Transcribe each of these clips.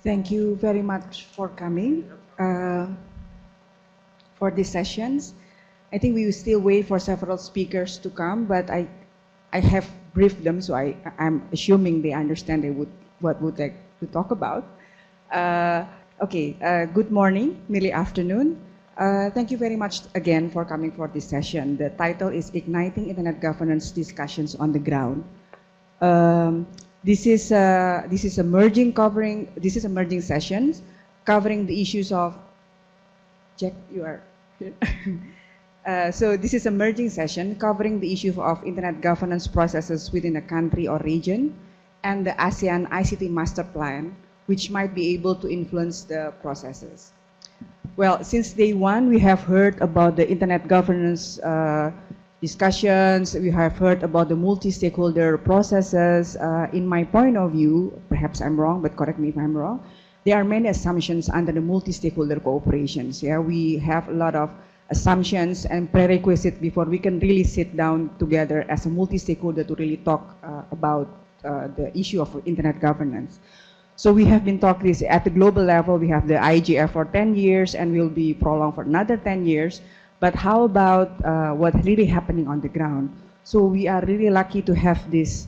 Thank you very much for coming for these sessions. I think we will still wait for several speakers to come, but I have briefed them, so I'm assuming they understand what would like to talk about. Good morning, nearly afternoon. Thank you very much again for coming for this session. The title is Igniting Internet Governance Discussions on the Ground. This is a merging sessions covering the issues of Jack. You are. So this is a merging session covering the issue of internet governance processes within a country or region and the ASEAN ICT Master Plan, which might be able to influence the processes. Well, since day one, we have heard about the internet governance discussions. We have heard about the multi-stakeholder processes. In my point of view, perhaps I'm wrong, but correct me if I'm wrong, there are many assumptions under the multi-stakeholder cooperations. Yeah, we have a lot of assumptions and prerequisites before we can really sit down together as a multi-stakeholder to really talk about the issue of internet governance. So we have been talking this at the global level. We have the IGF for 10 years and will be prolonged for another 10 years. But how about what's really happening on the ground? So we are really lucky to have this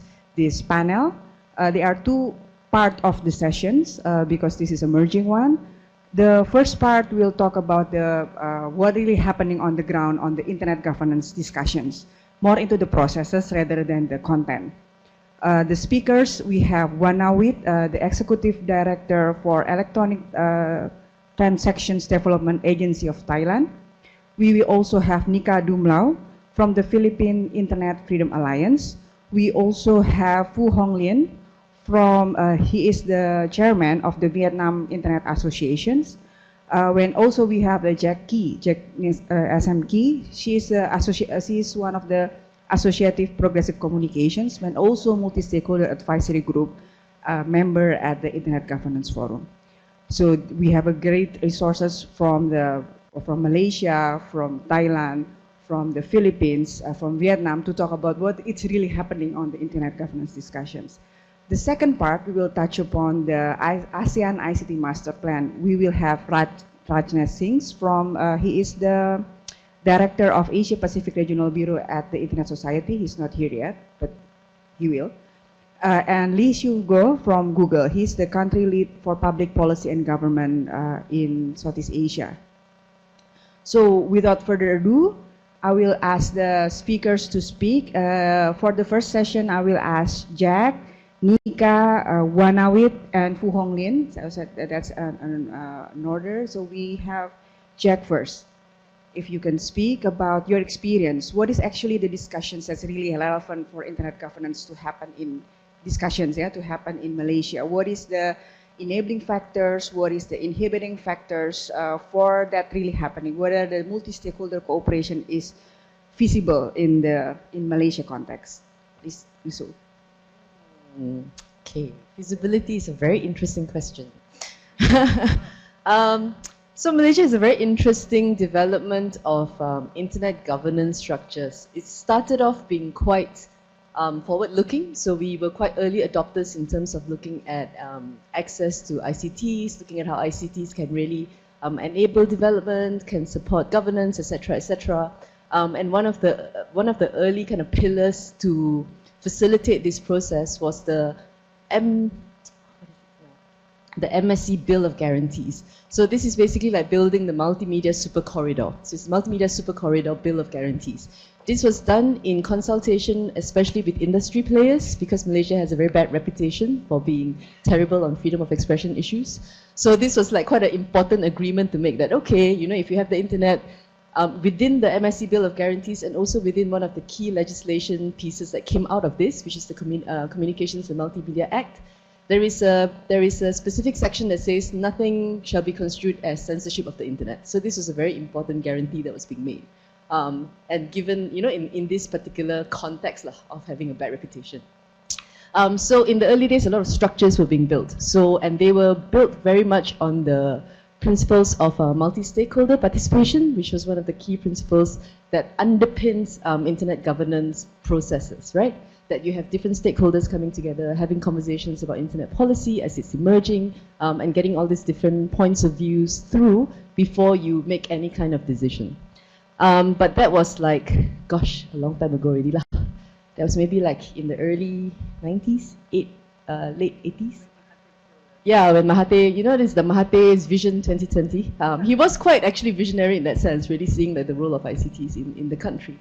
panel. There are two parts of the sessions because this is a merging one. The first part will talk about the what really happening on the ground on the internet governance discussions, more into the processes rather than the content. The speakers, we have Wanawit, the Executive Director for Electronic Transactions Development Agency of Thailand. We will also have Nika Dumlao from the Philippine Internet Freedom Alliance. We also have Phu Hong Lien from, he is the chairman of the Vietnam Internet Associations. When also we have Jack Key, SM Key. She is one of the Associative Progressive Communications and also multi-stakeholder advisory group member at the Internet Governance Forum. So we have a great resources from Malaysia, from Thailand, from the Philippines, from Vietnam to talk about what is really happening on the internet governance discussions. The second part, we will touch upon the ASEAN ICT Master Plan. We will have Rajneesh Singh from, he is the Director of Asia Pacific Regional Bureau at the Internet Society. He's not here yet, but he will. And Lee Xiu Go from Google. He's the country lead for public policy and government in Southeast Asia. So without further ado, I will ask the speakers to speak. For the first session, I will ask Jack, Nika, Wanawit, and Phu Hong Lien. So that's an order. So we have Jack first. If you can speak about your experience, what is actually the discussions that's really relevant for internet governance to happen in discussions, to happen in Malaysia? What is the enabling factors? What is the inhibiting factors for that really happening? Whether the multi-stakeholder cooperation is feasible in Malaysia context? Please do so. Okay, feasibility is a very interesting question. So Malaysia is a very interesting development of internet governance structures. It started off being quite forward-looking, so we were quite early adopters in terms of looking at access to ICTs, looking at how ICTs can really enable development, can support governance, etc., etc. And one of the early kind of pillars to facilitate this process was the Msc Bill of Guarantees. So this is basically like building the multimedia super corridor. So it's multimedia super corridor Bill of Guarantees. This was done in consultation, especially with industry players, because Malaysia has a very bad reputation for being terrible on freedom of expression issues. So this was like quite an important agreement to make that, okay, you know, if you have the internet within the Msc Bill of Guarantees and also within one of the key legislation pieces that came out of this, which is the Communications and Multimedia Act, there is a specific section that says nothing shall be construed as censorship of the internet. So this was a very important guarantee that was being made. And given, you know, in this particular context of having a bad reputation. So in the early days, a lot of structures were being built. So, and they were built very much on the principles of multi-stakeholder participation, which was one of the key principles that underpins internet governance processes, right? that you have different stakeholders coming together, having conversations about internet policy as it's emerging, and getting all these different points of views through before you make any kind of decision. But that was like, gosh, a long time ago already lah. That was maybe like in the early 90s, late 80s. Yeah, when Mahathir, you know, this is the Mahathir's Vision 2020. He was quite actually visionary in that sense, really seeing the role of ICTs in the country.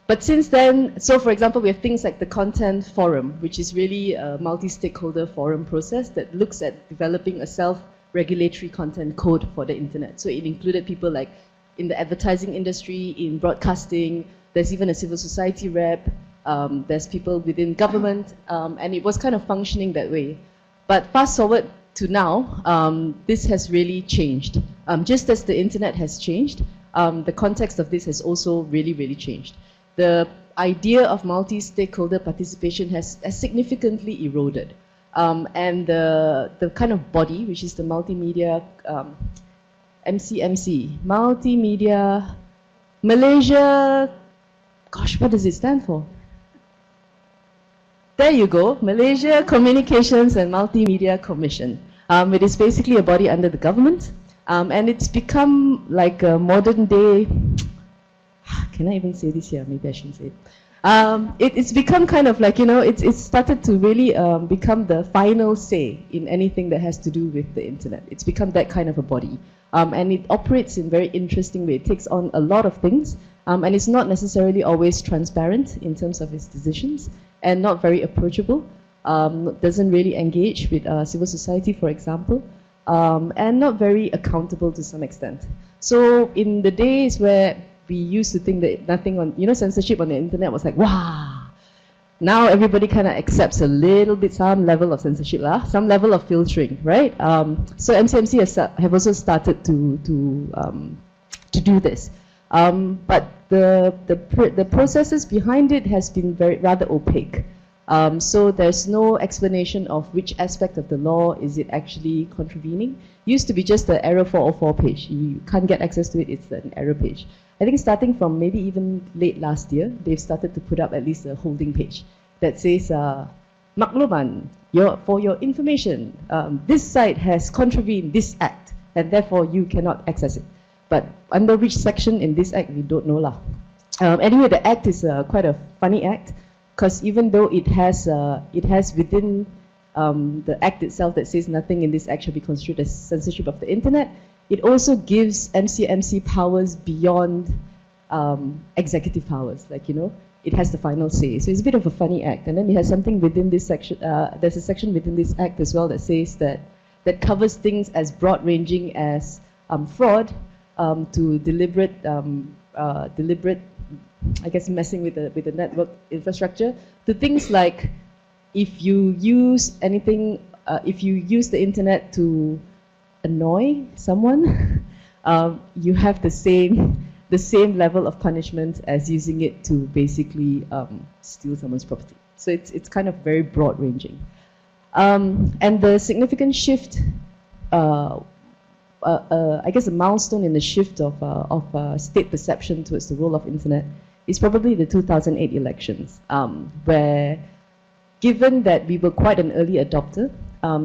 But since then, so for example, we have things like the Content Forum, which is really a multi-stakeholder forum process that looks at developing a self-regulatory content code for the internet. So it included people like in the advertising industry, in broadcasting, there's even a civil society rep, there's people within government, and it was kind of functioning that way. But fast forward to now, this has really changed. Just as the internet has changed, the context of this has also really, really changed. The idea of multi-stakeholder participation has significantly eroded. And the kind of body, which is the multimedia, MCMC, Multimedia, Malaysia, gosh, what does it stand for? There you go, Malaysia Communications and Multimedia Commission. It is basically a body under the government, and it's become like a modern day, can I even say this here? Maybe I shouldn't say it. It's become kind of like, you know, it's started to really become the final say in anything that has to do with the internet. It's become that kind of a body. And it operates in a very interesting way. It takes on a lot of things, and it's not necessarily always transparent in terms of its decisions, and not very approachable. Doesn't really engage with civil society, for example, and not very accountable to some extent. So in the days where we used to think that nothing on, you know, censorship on the internet was like, wow. Now everybody kind of accepts a little bit, some level of censorship, some level of filtering, right? So MCMC have also started to do this. But the processes behind it has been rather opaque. So there's no explanation of which aspect of the law is it actually contravening. Used to be just the error 404 page. You can't get access to it, it's an error page. I think starting from maybe even late last year, they've started to put up at least a holding page that says, Makluman, for your information, this site has contravened this act, and therefore you cannot access it. But under which section in this act, we don't know lah. Anyway, the act is quite a funny act, because even though it has within the act itself that says nothing in this act shall be construed as censorship of the internet, it also gives MCMC powers beyond executive powers. Like, you know, it has the final say. So it's a bit of a funny act. And then it has something within this section, there's a section within this act as well that says that covers things as broad-ranging as fraud, to deliberate, I guess, messing with the network infrastructure, to things like if you use anything, if you use the internet to annoy someone, you have the same level of punishment as using it to basically steal someone's property. So it's kind of very broad-ranging. And the significant shift, I guess a milestone in the shift of state perception towards the role of internet is probably the 2008 elections, where given that we were quite an early adopter,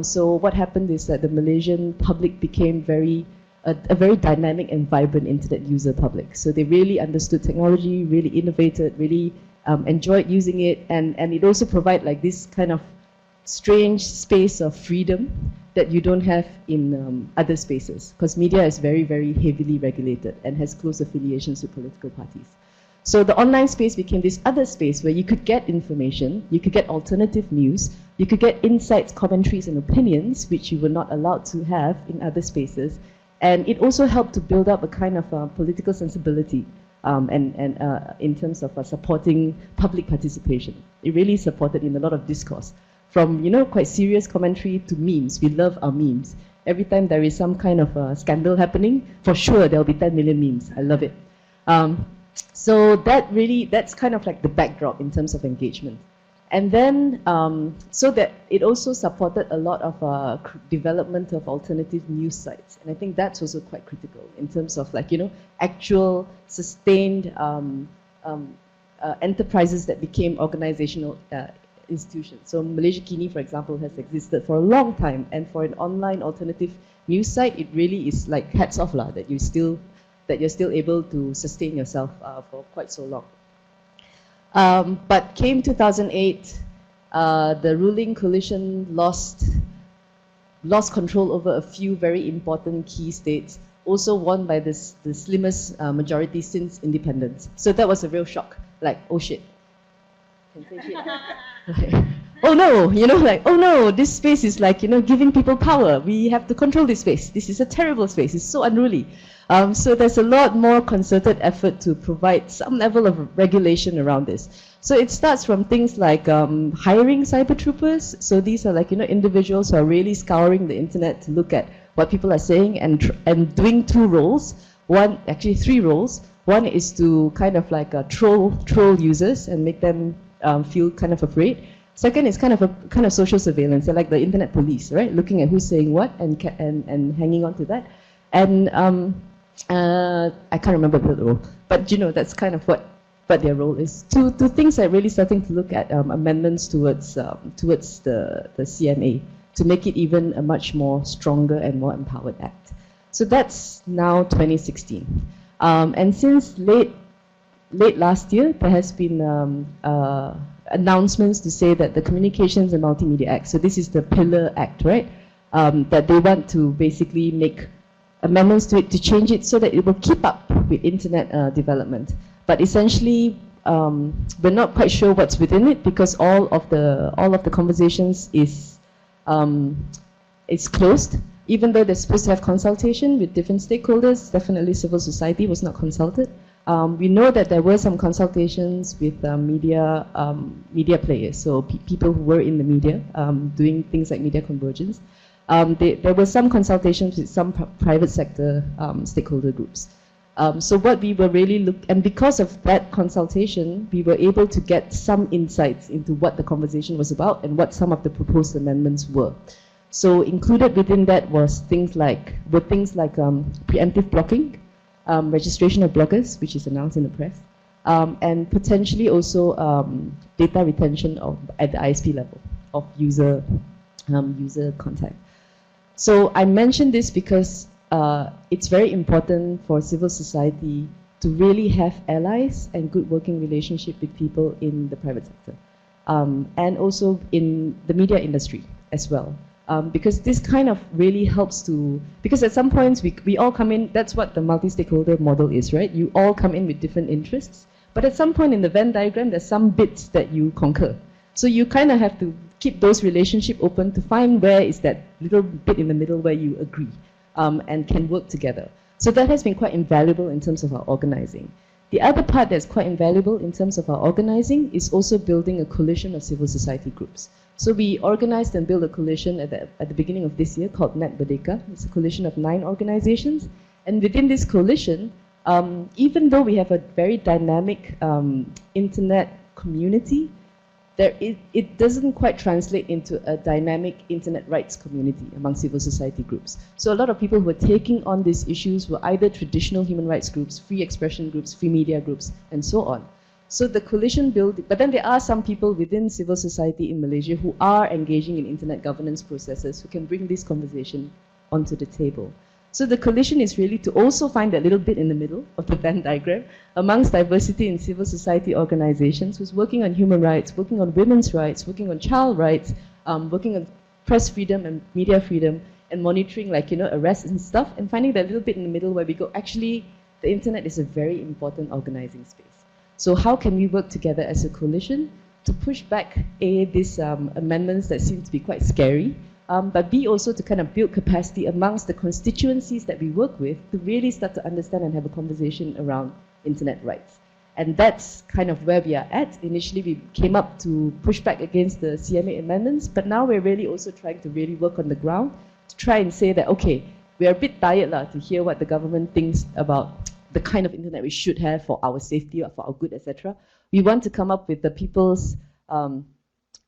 so what happened is that the Malaysian public became a very dynamic and vibrant internet user public. So they really understood technology, really innovated, really enjoyed using it, and it also provided like this kind of strange space of freedom that you don't have in other spaces, because media is very, very heavily regulated and has close affiliations with political parties. So the online space became this other space where you could get information, you could get alternative news, you could get insights, commentaries, and opinions, which you were not allowed to have in other spaces. And it also helped to build up a kind of political sensibility in terms of supporting public participation. It really supported in a lot of discourse. From, you know, quite serious commentary to memes. We love our memes. Every time there is some kind of scandal happening, for sure there'll be 10 million memes. I love it. So that's kind of like the backdrop in terms of engagement. And then, so that it also supported a lot of development of alternative news sites. And I think that's also quite critical in terms of, like, you know, actual sustained enterprises that became organizational institutions. So Malaysia Kini, for example, has existed for a long time, and for an online alternative news site, it really is like hats off lah, that you're still able to sustain yourself for quite so long. But came 2008, the ruling coalition lost control over a few very important key states, also won by the slimmest majority since independence. So that was a real shock. Like, oh shit. Can say shit. Like, oh no, like, oh no, this space is like, giving people power. We have to control this space. This is a terrible space. It's so unruly. So there's a lot more concerted effort to provide some level of regulation around this. So it starts from things like hiring cyber troopers. So these are like, individuals who are really scouring the internet to look at what people are saying and doing two roles. Actually three roles. One is to kind of like troll users and make them feel kind of afraid. Second is kind of social surveillance. They're like the internet police, right? Looking at who's saying what and hanging on to that. And I can't remember the role, but that's kind of what their role is. Two things are really starting to look at amendments towards the CMA to make it even a much more stronger and more empowered act. So that's now 2016, and since late last year, there has been announcements to say that the Communications and Multimedia Act, so this is the Pillar Act, right? That they want to basically make amendments to it to change it so that it will keep up with internet development. But essentially, we're not quite sure what's within it because all of the conversations is closed. Even though they're supposed to have consultation with different stakeholders, definitely civil society was not consulted. We know that there were some consultations with media players, so people who were in the media doing things like media convergence. There were some consultations with some private sector stakeholder groups. So what we were really and because of that consultation, we were able to get some insights into what the conversation was about and what some of the proposed amendments were. So included within that was things like preemptive blocking, registration of bloggers, which is announced in the press, and potentially also data retention at the ISP level of user contact. So I mention this because it's very important for civil society to really have allies and good working relationship with people in the private sector, and also in the media industry as well. Because this kind of really helps to, because at some points we all come in, that's what the multi-stakeholder model is, right? You all come in with different interests, but at some point in the Venn diagram, there's some bits that you concur. So you kind of have to keep those relationships open to find where is that little bit in the middle where you agree and can work together. So that has been quite invaluable in terms of our organizing. The other part that's quite invaluable in terms of our organizing is also building a coalition of civil society groups. So we organized and built a coalition at the beginning of this year called Net Merdeka. It's a coalition of 9 organizations. And within this coalition, even though we have a very dynamic internet community, it doesn't quite translate into a dynamic internet rights community among civil society groups. So a lot of people who are taking on these issues were either traditional human rights groups, free expression groups, free media groups, and so on. So the coalition built, but then there are some people within civil society in Malaysia who are engaging in internet governance processes who can bring this conversation onto the table. So the coalition is really to also find that little bit in the middle of the Venn diagram amongst diversity in civil society organizations who's working on human rights, working on women's rights, working on child rights, working on press freedom and media freedom, and monitoring arrests and stuff, and finding that little bit in the middle where we go, actually, the internet is a very important organizing space. So how can we work together as a coalition to push back these amendments that seem to be quite scary, but B, also to kind of build capacity amongst the constituencies that we work with to really start to understand and have a conversation around internet rights. And that's kind of where we are at. Initially, we came up to push back against the CMA amendments, but now we're really also trying to really work on the ground to try and say that, okay, we are a bit tired to hear what the government thinks about the kind of internet we should have for our safety or for our good, etc. We want to come up with the people's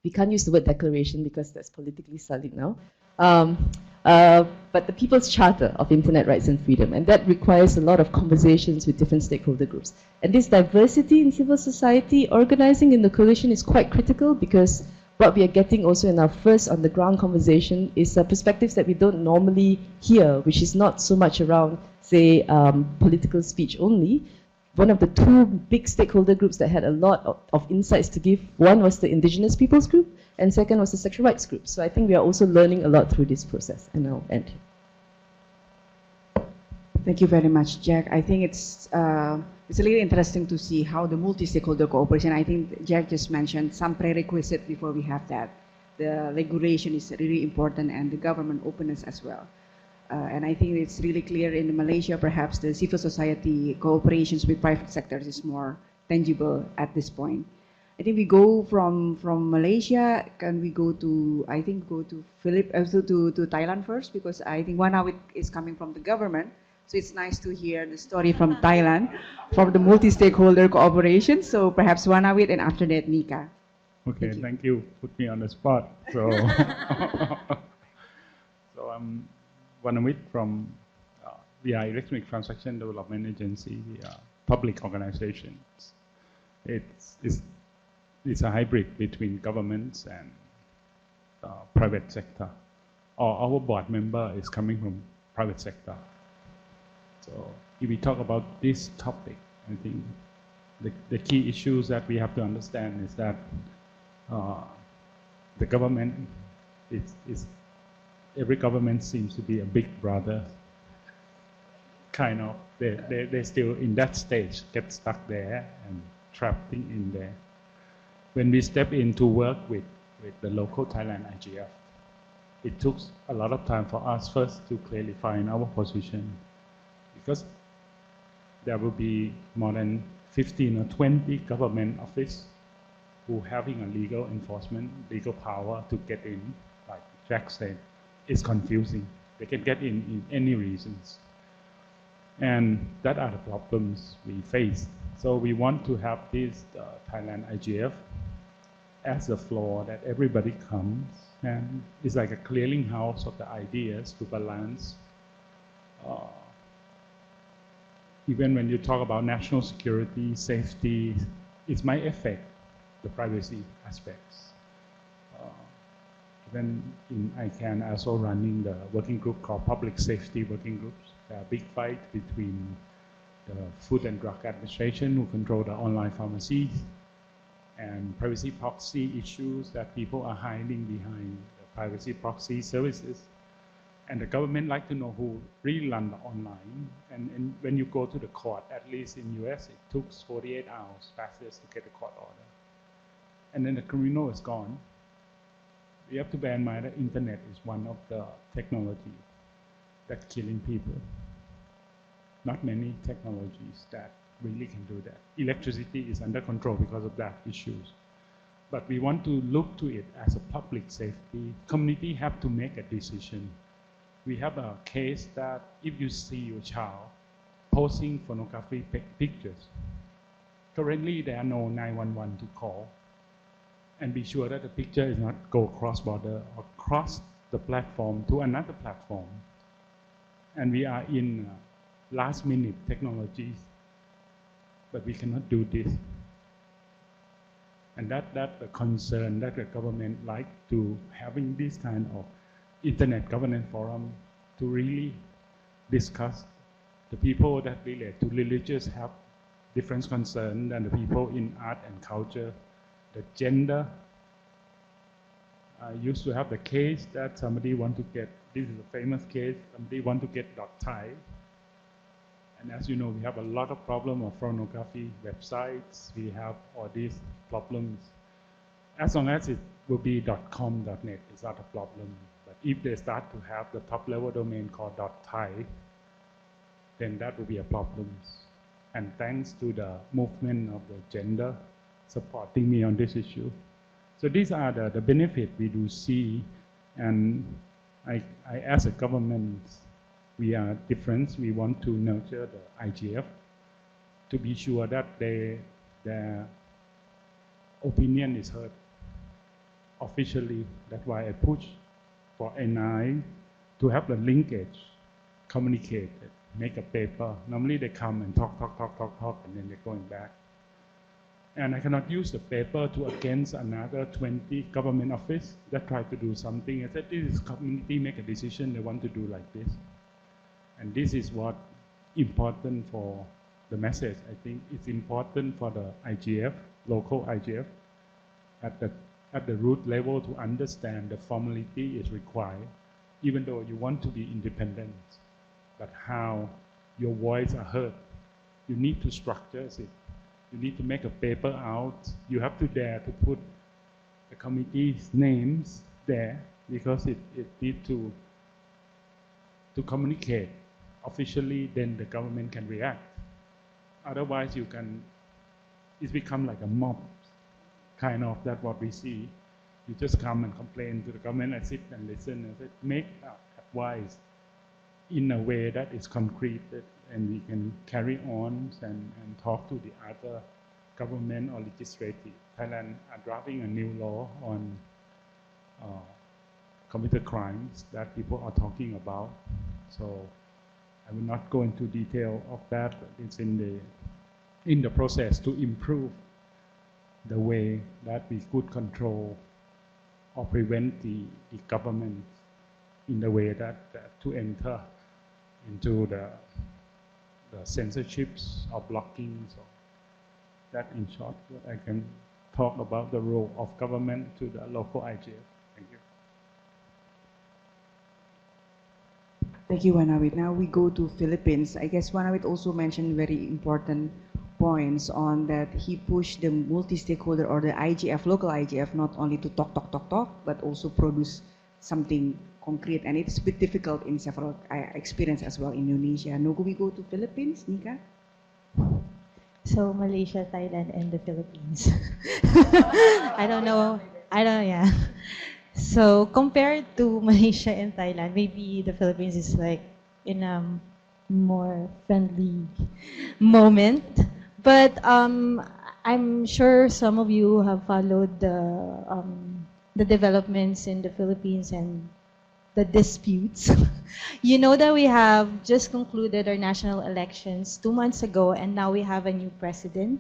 We can't use the word declaration because that's politically solid now. But the People's Charter of Internet Rights and Freedom, and that requires a lot of conversations with different stakeholder groups. And this diversity in civil society organizing in the coalition is quite critical, because what we are getting also in our first on-the-ground conversation is perspectives that we don't normally hear, which is not so much around, say, political speech only. One of the two big stakeholder groups that had a lot of insights to give, one was the Indigenous Peoples Group, and second was the Sexual Rights Group. So I think we are also learning a lot through this process, and I'll end here. Thank you very much, Jack. I think it's really interesting to see how the multi-stakeholder cooperation, I think Jack just mentioned some prerequisite before we have that. The regulation is really important, and the government openness as well. And I think it's really clear in Malaysia, perhaps the civil society cooperations with private sectors is more tangible at this point. I think we go from Malaysia, can we go to, I think go to to Thailand first, because I think one of it is coming from the government. So it's nice to hear the story from Thailand, from the multi-stakeholder cooperation. So perhaps one of it, and after that, Nika. Okay, thank you. Put me on the spot. So, so I'm Vanamit from, we are Electronic Transaction Development Agency. We are public organizations. It's a hybrid between governments and private sector. Our board member is coming from private sector. So if we talk about this topic, I think the key issues that we have to understand is that the government is every government seems to be a big brother, kind of. They're still in that stage, get stuck there and trapped in there. When we step in to work with the local Thailand IGF, it took a lot of time for us first to clarify our position, because there will be more than 15 or 20 government office who having a legal enforcement, legal power to get in, like Jack said. It's confusing. They can get in any reasons. And that are the problems we face. So we want to have this Thailand IGF as a floor that everybody comes, and it's like a clearinghouse of the ideas to balance. Even when you talk about national security, safety, it might affect the privacy aspects. Even in ICANN, also running the working group called Public Safety Working Groups. There are big fight between the Food and Drug Administration, who control the online pharmacies, and privacy proxy issues that people are hiding behind the privacy proxy services. And the government like to know who really run the online. And when you go to the court, at least in US, it took 48 hours fastest to get a court order. And then the criminal is gone. You have to bear in mind that internet is one of the technology that's killing people. Not many technologies that really can do that. Electricity is under control because of that issues. But we want to look to it as a public safety. Community have to make a decision. We have a case that if you see your child posting pornography pictures, currently there are no 911 to call, and be sure that the picture is not go cross border or cross the platform to another platform. And we are in last minute technologies, but we cannot do this. And that's the concern that the government like to having this kind of internet governance forum to really discuss. The people that relate to religious have different concerns than the people in art and culture. The gender, I used to have the case that somebody want to get, this is a famous case, somebody want to get .thai. And as you know, we have a lot of problem of pornography websites. We have all these problems. As long as it will be .com, .net, it's not a problem. But if they start to have the top level domain called .thai, then that will be a problem. And thanks to the movement of the gender supporting me on this issue. So these are the benefits we do see, and I as a government, we are different. We want to nurture the IGF to be sure that their opinion is heard. officially. That's why I push for NI to have the linkage, communicate, make a paper. Normally they come and talk, and then they're going back. And I cannot use the paper to against another 20 government office that try to do something. I said, this is community make a decision, they want to do like this. And this is what important for the message. I think it's important for the IGF, local IGF, at the root level to understand the formality is required, even though you want to be independent, but how your voice are heard. You need to structure it. You need to make a paper out. You have to dare to put the committee's names there because it needs to communicate officially, then the government can react. Otherwise, it's become like a mob, kind of, that's what we see. You just come and complain to the government and sit and listen and say, make advice in a way that is concrete and we can carry on and talk to the other government or legislative. Thailand are drafting a new law on computer crimes that people are talking about. So I will not go into detail of that, but it's in the process to improve the way that we could control or prevent the government in the way that to enter into the censorships or blocking. So that in short, what I can talk about the role of government to the local IGF. Thank you. Thank you, Wanawit. Now we go to Philippines. I guess Wanawit also mentioned very important points on that he pushed the multi-stakeholder or the IGF, local IGF, not only to talk, but also produce something concrete. And it's a bit difficult in several experience as well in Indonesia. Now we go to Philippines, Nika? So Malaysia, Thailand, and the Philippines. Yeah. So compared to Malaysia and Thailand, maybe the Philippines is like in a more friendly moment. But I'm sure some of you have followed the developments in the Philippines and the disputes. You know that we have just concluded our national elections 2 months ago, and now we have a new president,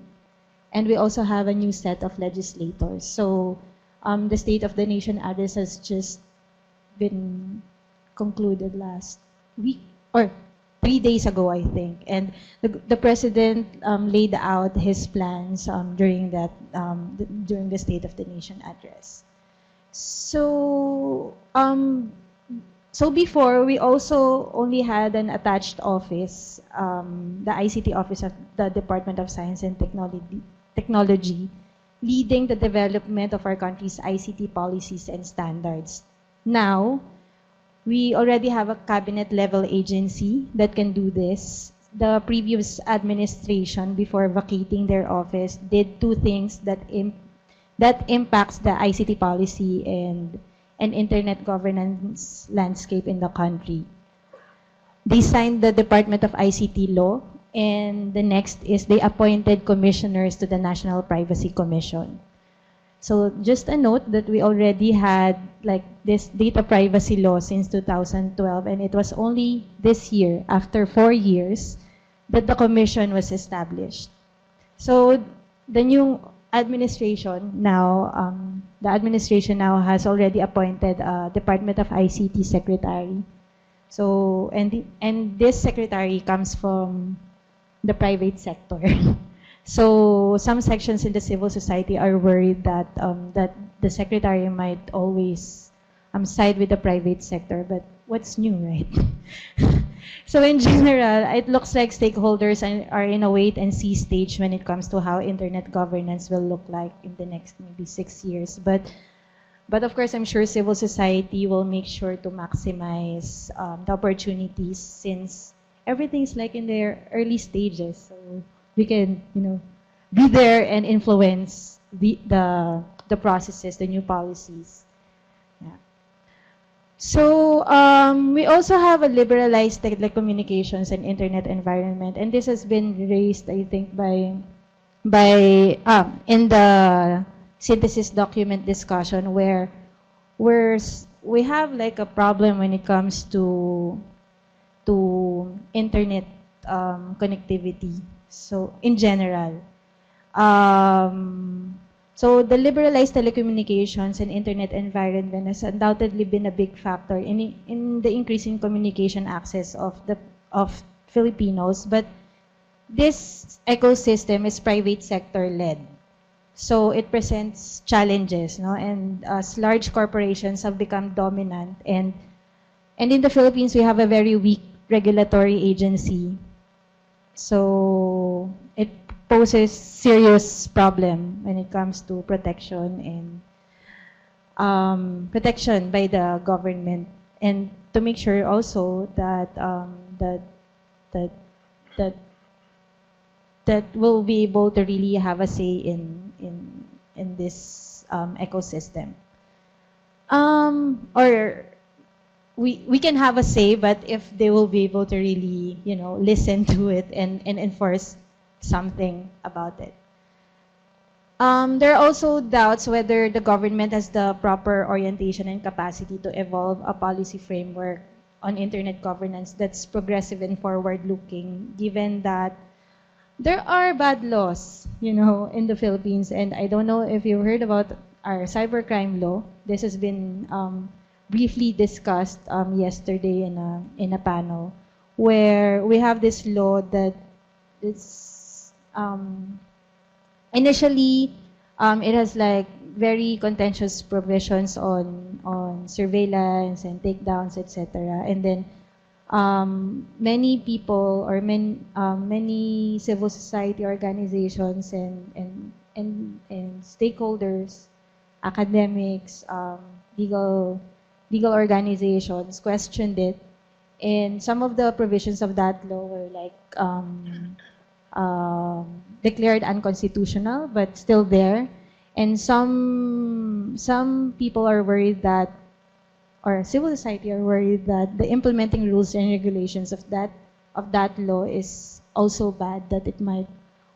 and we also have a new set of legislators. So the State of the Nation address has just been concluded last week, or 3 days ago, I think. And the president laid out his plans during the State of the Nation address. So before, we also only had an attached office, the ICT office of the Department of Science and Technology, leading the development of our country's ICT policies and standards. Now, we already have a cabinet-level agency that can do this. The previous administration, before vacating their office, did 2 things that impacts the ICT policy and internet governance landscape in the country. They signed the Department of ICT law, and the next is they appointed commissioners to the National Privacy Commission. So just a note that we already had like this data privacy law since 2012, and it was only this year, after 4 years, that the commission was established. So the new administration now, has already appointed a Department of ICT secretary. So and this secretary comes from the private sector. So some sections in the civil society are worried that that the secretary might always side with the private sector, but what's new, right? So in general, it looks like stakeholders are in a wait-and-see stage when it comes to how internet governance will look like in the next maybe 6 years. But of course, I'm sure civil society will make sure to maximize the opportunities, since everything's like in their early stages. So we can, be there and influence the processes, the new policies. Yeah. So we also have a liberalized telecommunications and internet environment, and this has been raised, I think, by in the synthesis document discussion where we have like a problem when it comes to internet connectivity. So in general, so the liberalized telecommunications and internet environment has undoubtedly been a big factor in the increasing communication access of Filipinos, but this ecosystem is private sector led. So it presents challenges, no? And as large corporations have become dominant, and in the Philippines we have a very weak regulatory agency. So it poses serious problem when it comes to protection and protection by the government, and to make sure also that that will be able to really have a say in this ecosystem. Or we can have a say, but if they will be able to really, you know, listen to it and enforce something about it. There are also doubts whether the government has the proper orientation and capacity to evolve a policy framework on internet governance that's progressive and forward-looking, given that there are bad laws, you know, in the Philippines. And I don't know if you heard about our cybercrime law. This has been briefly discussed yesterday in a panel, where we have this law that is initially it has like very contentious provisions on surveillance and takedowns, etc. And then many people or many civil society organizations and stakeholders, academics, legal organizations questioned it, and some of the provisions of that law were like declared unconstitutional, but still there. And some people are worried that, or civil society are worried that the implementing rules and regulations of that law is also bad, that it might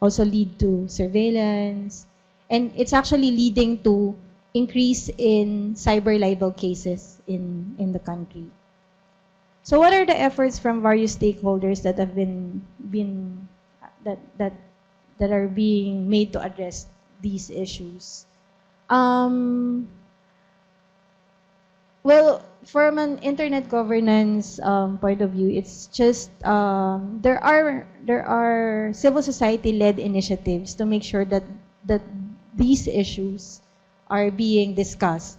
also lead to surveillance, and it's actually leading to increase in cyber libel cases in the country. So what are the efforts from various stakeholders that have been that are being made to address these issues? Well, from an internet governance point of view, it's just there are civil society-led initiatives to make sure that these issues are being discussed.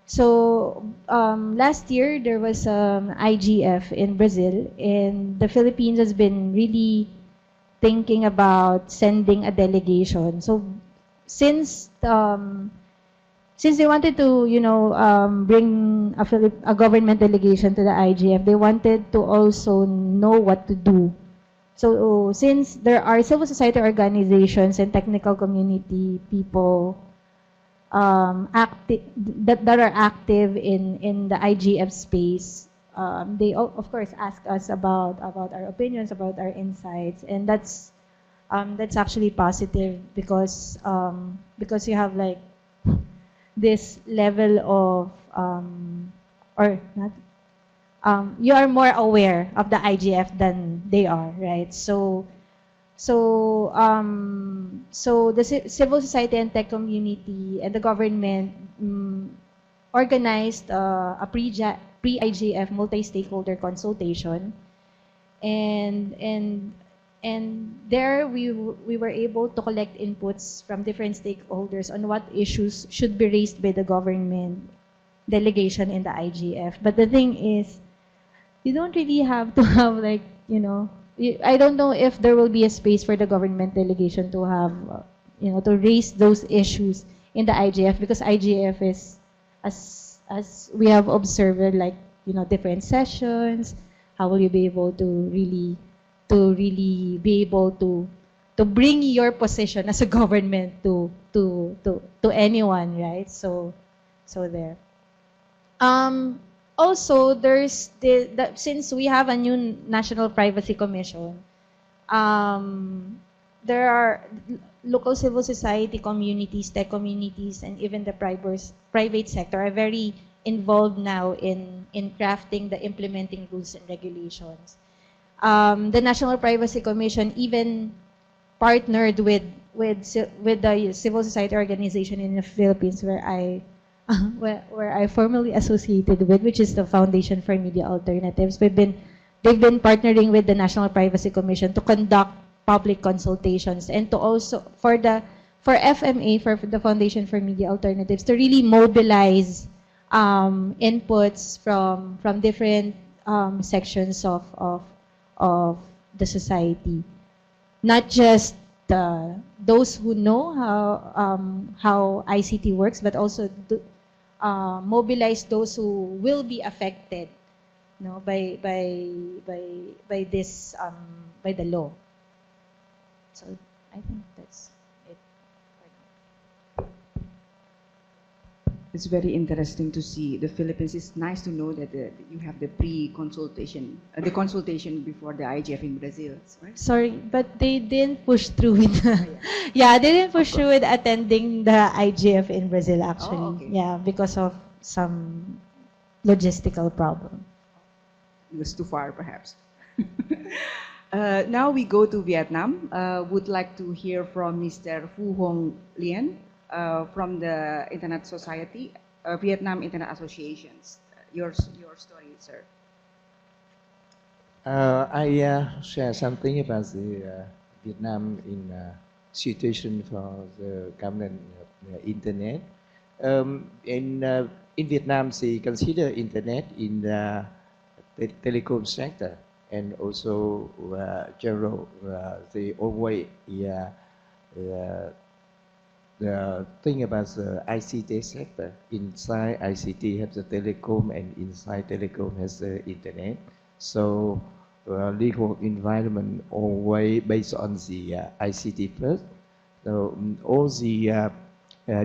So last year there was IGF in Brazil, and the Philippines has been really thinking about sending a delegation. So since they wanted to, you know, bring a government delegation to the IGF, they wanted to also know what to do. So since there are civil society organizations and technical community people that are active in the IGF space, they of course ask us about our opinions, about our insights, and that's actually positive because you have like this level of or not you are more aware of the IGF than they are, right? So the civil society and tech community and the government organized a pre-IGF multi-stakeholder consultation, and there we were able to collect inputs from different stakeholders on what issues should be raised by the government delegation in the IGF. But the thing is, you don't really have to have like, you know, I don't know if there will be a space for the government delegation to have, you know, to raise those issues in the IGF, because IGF is, as we have observed, like, you know, different sessions. How will you be able to really be able to bring your position as a government to anyone, right? So there. Also, there's since we have a new National Privacy Commission, there are local civil society communities, tech communities, and even the private sector are very involved now in crafting the implementing rules and regulations. The National Privacy Commission even partnered with the civil society organization in the Philippines where I where I formally associated with, which is the Foundation for Media Alternatives. They've been partnering with the National Privacy Commission to conduct public consultations and to also for FMA, for the Foundation for Media Alternatives, to really mobilize inputs from different sections of the society, not just those who know how ICT works, but also mobilize those who will be affected, you know, by this by the law. So I think that's it for now. It's very interesting to see the Philippines. It's nice to know that you have the pre-consultation, the consultation before the IGF in Brazil, right? Sorry, but they didn't push through with yeah, they didn't push through with attending the IGF in Brazil, actually. Oh, okay. Yeah, because of some logistical problem. It was too far, perhaps. Now we go to Vietnam. Would like to hear from Mr. Phu Hong Lien from the Internet Society, Vietnam Internet Associations. Your story, sir. I share something about the Vietnam in situation for the government internet. In Vietnam, they consider internet in the telecom sector, and also general they always the thing about the ICT sector. Inside ICT has the telecom, and inside telecom has the internet. So legal environment always based on the ICT first. So all the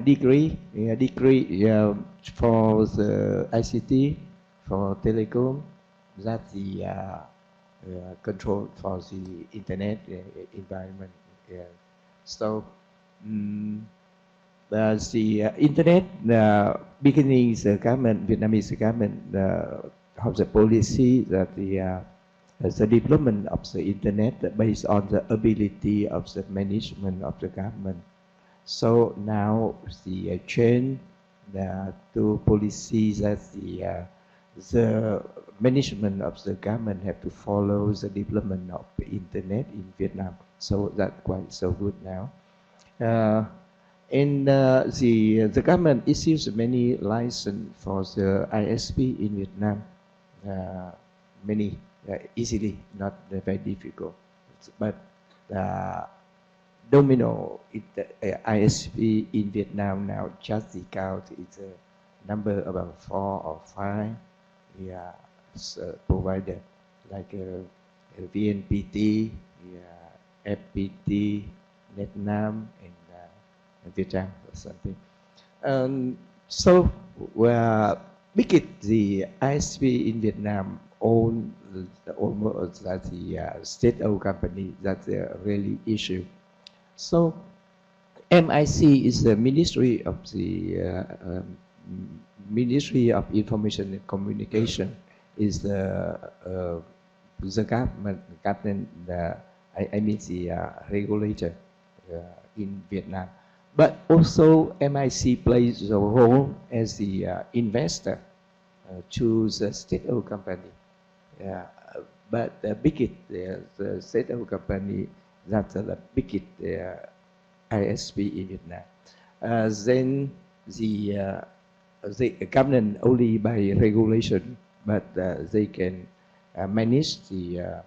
degree for the ICT, for telecom, that's the control for the internet environment. So the internet beginning, the government, Vietnamese government have the policy that the development of the internet based on the ability of the management of the government. So now the change to policy that the management of the government have to follow the development of the internet in Vietnam. So that's quite so good now. And the government issues many licenses for the ISP in Vietnam. Many easily, not very difficult. But domino ISP in Vietnam now, just the count is a number about 4 or 5 provider, like VNPT, FPT, Netnam, and Vietnam or something. So biggest the ISP in Vietnam own almost that the state-owned company. That's a really issue. So MIC is the Ministry of the Ministry of Information and Communication. Is the government, I mean the regulator in Vietnam. But also MIC plays a role as the investor to the state-owned company. But the biggest, the state-owned company, that's the biggest ISP in Vietnam. Then the government only by regulation, but they can manage the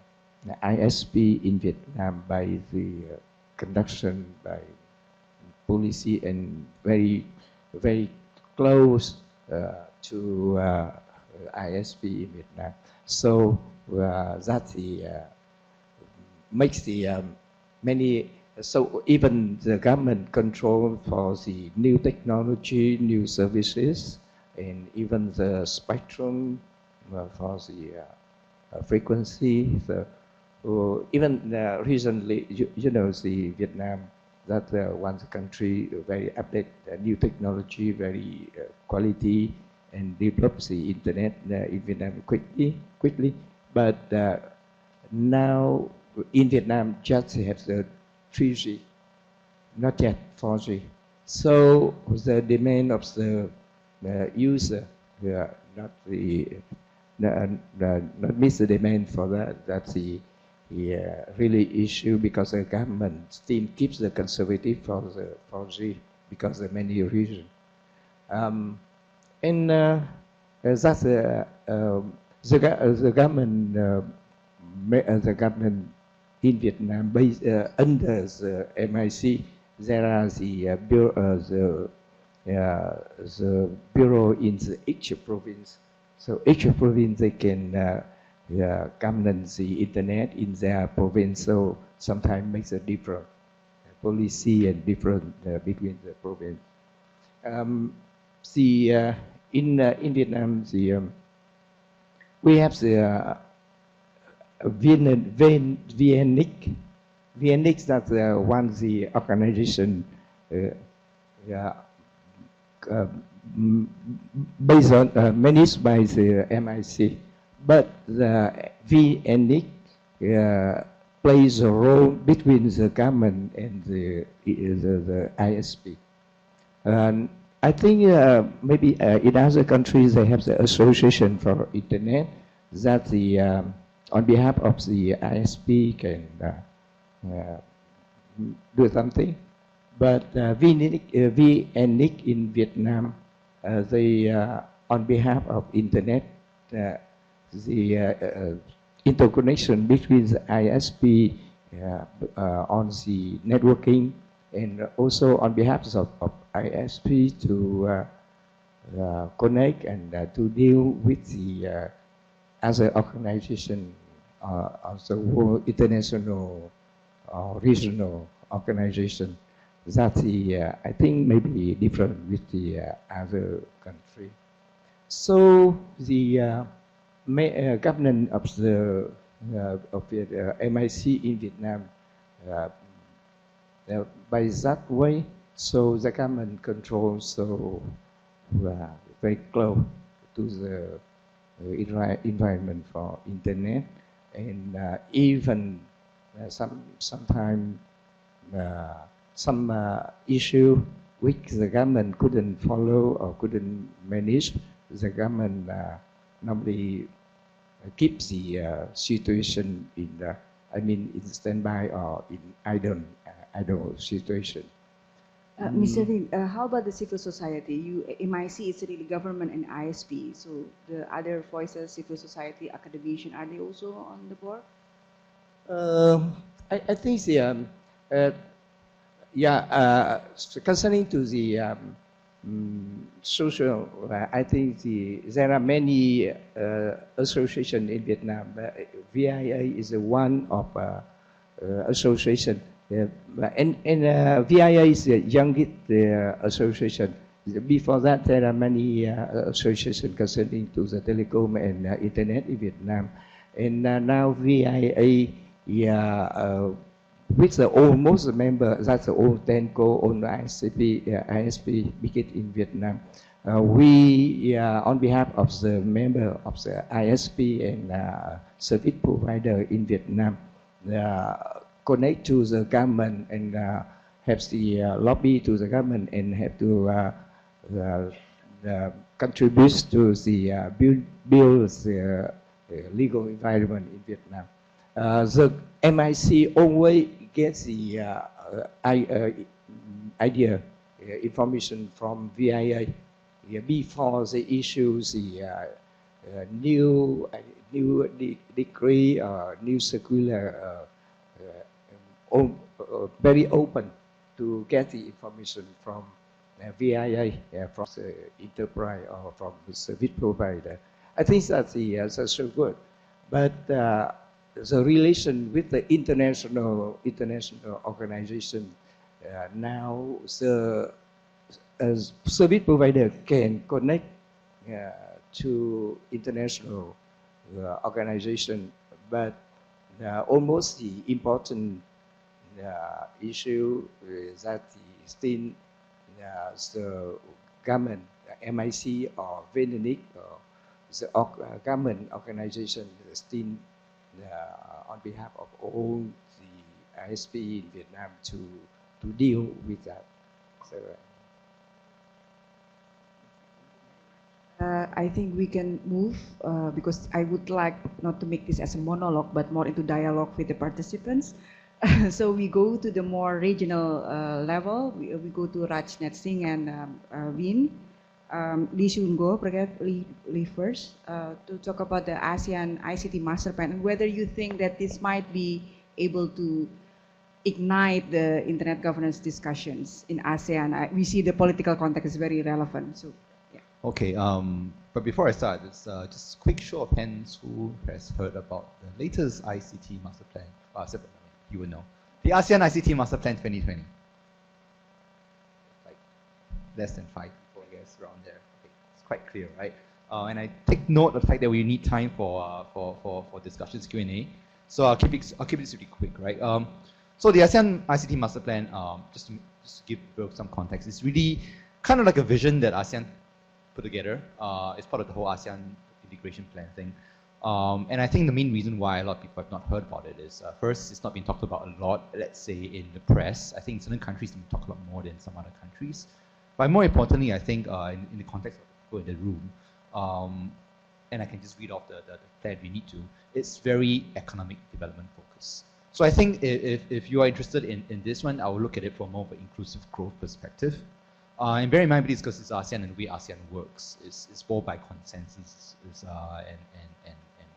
ISP in Vietnam by the conduction by policy and very close to ISP in Vietnam. So that makes the many. So even the government control for the new technology, new services, and even the spectrum for the frequency. even recently, you know, the Vietnam, that one country very update new technology, very quality, and develops the internet in Vietnam quickly. But now in Vietnam just have the 3G, not yet 4G. So the demand of the user, not miss the demand for that. That's the really issue, because the government still keeps the conservative for the 4G because of many reasons. And that's the government. The government in Vietnam, based under the MIC, there are the bureau in each province. So each province they can governance the internet in their province. So sometimes makes a different policy and different between the province. In Vietnam, we have the VNIC. VNIC, that's one the organization based on managed by the MIC, but the VNIC plays a role between the government and the ISP. And I think maybe in other countries they have the association for internet that the on behalf of the ISP can do something. But VNIC in Vietnam, they on behalf of internet, the interconnection between the ISP on the networking, and also on behalf of ISP to connect and to deal with the other organization of the world, international or regional organization. That I think maybe different with the other country. So the government of the MIC in Vietnam, by that way, so the government controls so very close to the environment for internet, and even sometimes some issue which the government couldn't follow or couldn't manage, the government normally keeps the situation in the, in standby or in idle situation. Mr. Lin, how about the civil society? MIC is really government and ISP, so the other voices, civil society, academician, are they also on the board? I think the concerning to the social, I think there are many associations in Vietnam. VIA is one of association, and VIA is the youngest association. Before that, there are many associations concerning to the telecom and internet in Vietnam, and now VIA, with the almost member, that's the old Tenco, old ISP biggest in Vietnam. We, on behalf of the member of the ISP and service provider in Vietnam, connect to the government and have the lobby to the government and have to contribute to the build the legal environment in Vietnam. The MIC always gets the idea, information from VIA before the issues the new decree or new circular. Very open to get the information from VIA, from the enterprise or from the service provider. I think that's so good, but the relation with the international organization, now the service provider can connect to international organization, but almost the important issue is that still the government, MIC or VNNIC or the government organization still on behalf of all the ISP in Vietnam to deal with that. So, I think we can move because I would like not to make this as a monologue, but more into dialogue with the participants. So we go to the more regional level. We go to Rajnet Singh and Win. Lee Shun-go, Lee first, to talk about the ASEAN ICT Master Plan and whether you think that this might be able to ignite the internet governance discussions in ASEAN. We see the political context is very relevant. So, yeah. Okay, but before I start, just a quick show of hands who has heard about the latest ICT Master Plan. You will know. The ASEAN ICT Master Plan 2020. Like less than 5 people, I guess, around there. Okay, it's quite clear, right? And I take note of the fact that we need time for discussions, Q&A. So I'll keep this really quick, right? So the ASEAN ICT Master Plan, just to give some context, it's really kind of like a vision that ASEAN put together. It's part of the whole ASEAN integration plan thing. And I think the main reason why a lot of people have not heard about it is, first, it's not been talked about a lot, let's say, in the press. I think in certain countries, it's been talked about more than some other countries. But more importantly, I think in the context of the people in the room, and I can just read off the plan we need to, it's very economic development focused. So I think if you are interested in this one, I will look at it from more of an inclusive growth perspective. And bear in mind, because it's ASEAN and the way ASEAN works, it's more by consensus and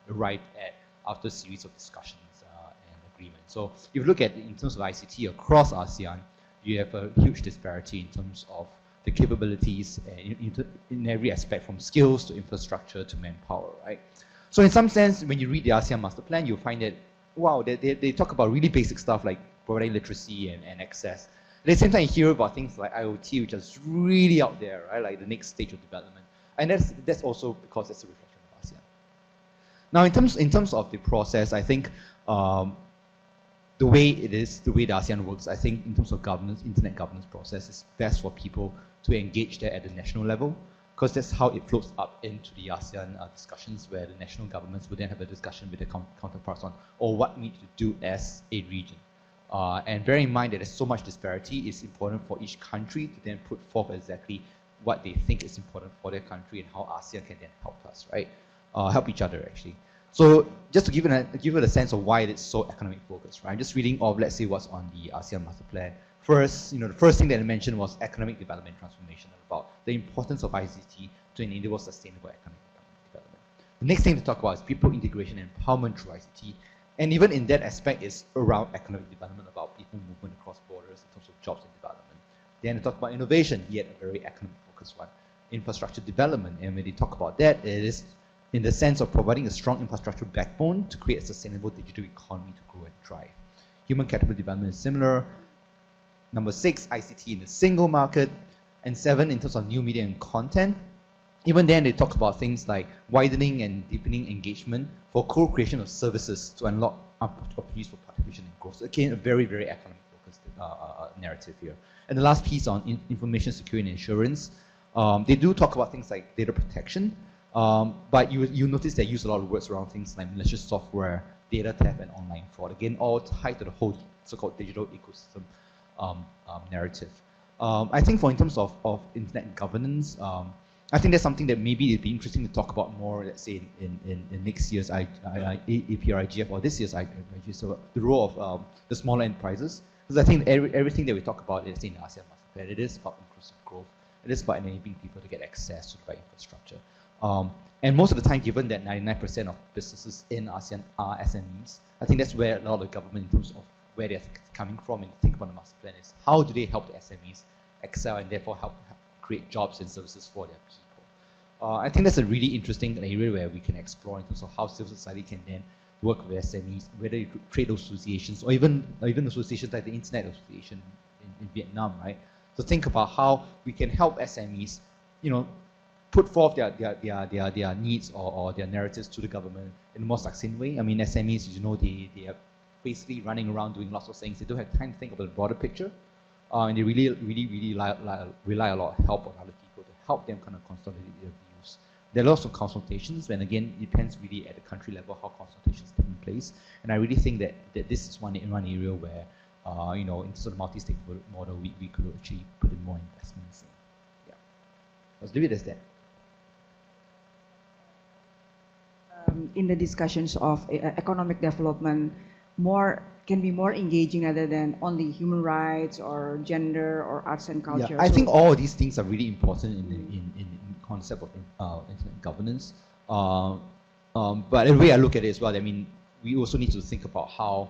arrived at after a series of discussions and agreements. So if you look at in terms of ICT across ASEAN, you have a huge disparity in terms of the capabilities in every aspect, from skills to infrastructure to manpower, right? So in some sense, when you read the ASEAN Master Plan, you'll find that, wow, they talk about really basic stuff like providing literacy and access. At the same time, you hear about things like IoT, which is really out there, right? Like the next stage of development. And that's also because it's a reflection of ASEAN. Now, in terms of the process, I think the way the ASEAN works, I think in terms of governance, internet governance process, is best for people to engage there at the national level, because that's how it floats up into the ASEAN discussions, where the national governments will then have a discussion with their counterparts on, or what we need to do as a region. And bear in mind that there's so much disparity, it's important for each country to then put forth exactly what they think is important for their country and how ASEAN can then help us, right? Help each other, actually. So just to give it a sense of why it's so economic focused, right? I'm just reading off, let's say, what's on the ASEAN Master Plan. First, the first thing that I mentioned was economic development transformation, about the importance of ICT to enable sustainable economic development. The next thing to talk about is people integration and empowerment through ICT. And even in that aspect, is around economic development, about people movement across borders in terms of jobs and development. Then they talk about innovation, yet a very economic focused one. Infrastructure development, and when they talk about that, it is in the sense of providing a strong infrastructure backbone to create a sustainable digital economy to grow and thrive. Human capital development is similar. Number 6, ICT in the single market. And 7, in terms of new media and content. Even then, they talk about things like widening and deepening engagement for co-creation of services to unlock opportunities for participation and growth. So again, a very, very economic-focused narrative here. And the last piece on information security and insurance, they do talk about things like data protection, but you notice they use a lot of words around things like malicious software, data theft, and online fraud. Again, all tied to the whole so-called digital ecosystem narrative. I think in terms of internet governance, I think that's something that maybe it'd be interesting to talk about more, let's say, in next year's APrIGF or this year's APrIGF, so the role of the smaller enterprises. Because I think everything that we talk about is in the ASEAN Master Plan. It is about inclusive growth. It is about enabling people to get access to the right infrastructure. And most of the time, given that 99% of businesses in ASEAN are SMEs, I think that's where a lot of the government, in terms of where they're coming from and think about the master plan, is how do they help the SMEs excel and therefore help create jobs and services for their people. I think that's a really interesting area where we can explore in terms of how civil society can then work with SMEs, whether you could trade associations or even associations like the Internet Association in Vietnam, right? So think about how we can help SMEs, put forth their needs or their narratives to the government in a more succinct way. I mean, SMEs, you know, they are basically running around doing lots of things. They don't have time to think about the broader picture, and they really rely a lot of help on other people to help them kind of consolidate their views. There are lots of consultations, and again, it depends really at the country level how consultations take place. And I really think that this is one area where, you know, in terms of the multi-stakeholder model, we could actually put in more investments in. Yeah, let's leave it as that. In the discussions of economic development, can be more engaging other than only human rights or gender or arts and culture. Yeah, I think all of these things are really important in the concept of internet governance. But the way I look at it as well, I mean, we also need to think about how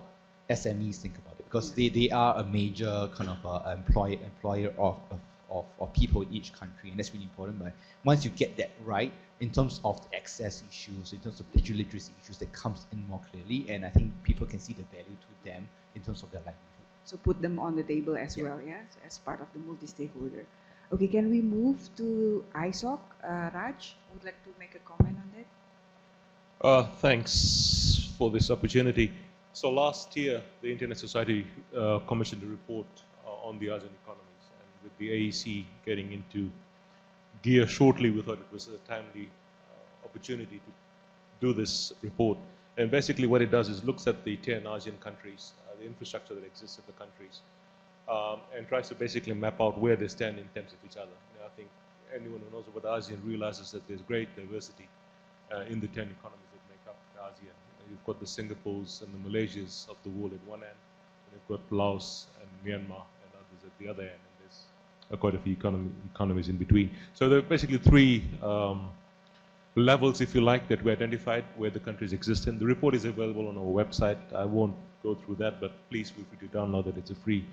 SMEs think about it, because they are a major kind of employer of people in each country, and that's really important. But once you get that right, in terms of the access issues, in terms of digital literacy issues, that comes in more clearly, and I think people can see the value to them in terms of their livelihood. So put them on the table as well, yeah, so as part of the multi-stakeholder. Okay, can we move to ISOC? Raj, would like to make a comment on that? Thanks for this opportunity. So last year, the Internet Society commissioned a report on the ASEAN economies, and with the AEC getting into gear shortly, we thought it was a timely opportunity to do this report. And basically what it does is looks at the 10 ASEAN countries, the infrastructure that exists in the countries, and tries to basically map out where they stand in terms of each other. You know, I think anyone who knows about ASEAN realizes that there's great diversity in the 10 economies that make up ASEAN. You've got the Singapores and the Malaysias of the world at one end, and you've got Laos and Myanmar and others at the other end, and there's quite a few economies in between. So there are basically three levels, if you like, that we identified where the countries exist in. The report is available on our website. I won't go through that, but please feel free to download it. It's a free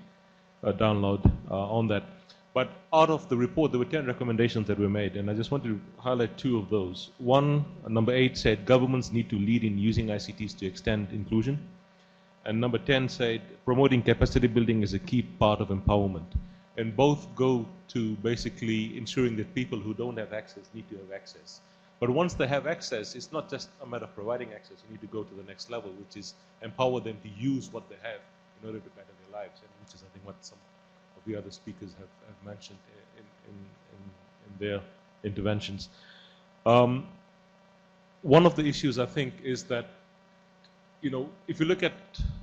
download on that. But out of the report, there were 10 recommendations that were made, and I just want to highlight 2 of those. One, number 8 said governments need to lead in using ICTs to extend inclusion. And number 10 said promoting capacity building is a key part of empowerment. And both go to basically ensuring that people who don't have access need to have access. But once they have access, it's not just a matter of providing access. You need to go to the next level, which is empower them to use what they have in order to better their lives, and which is, I think, what some of the other speakers have mentioned in their interventions. One of the issues, I think, is that, you know, if you look at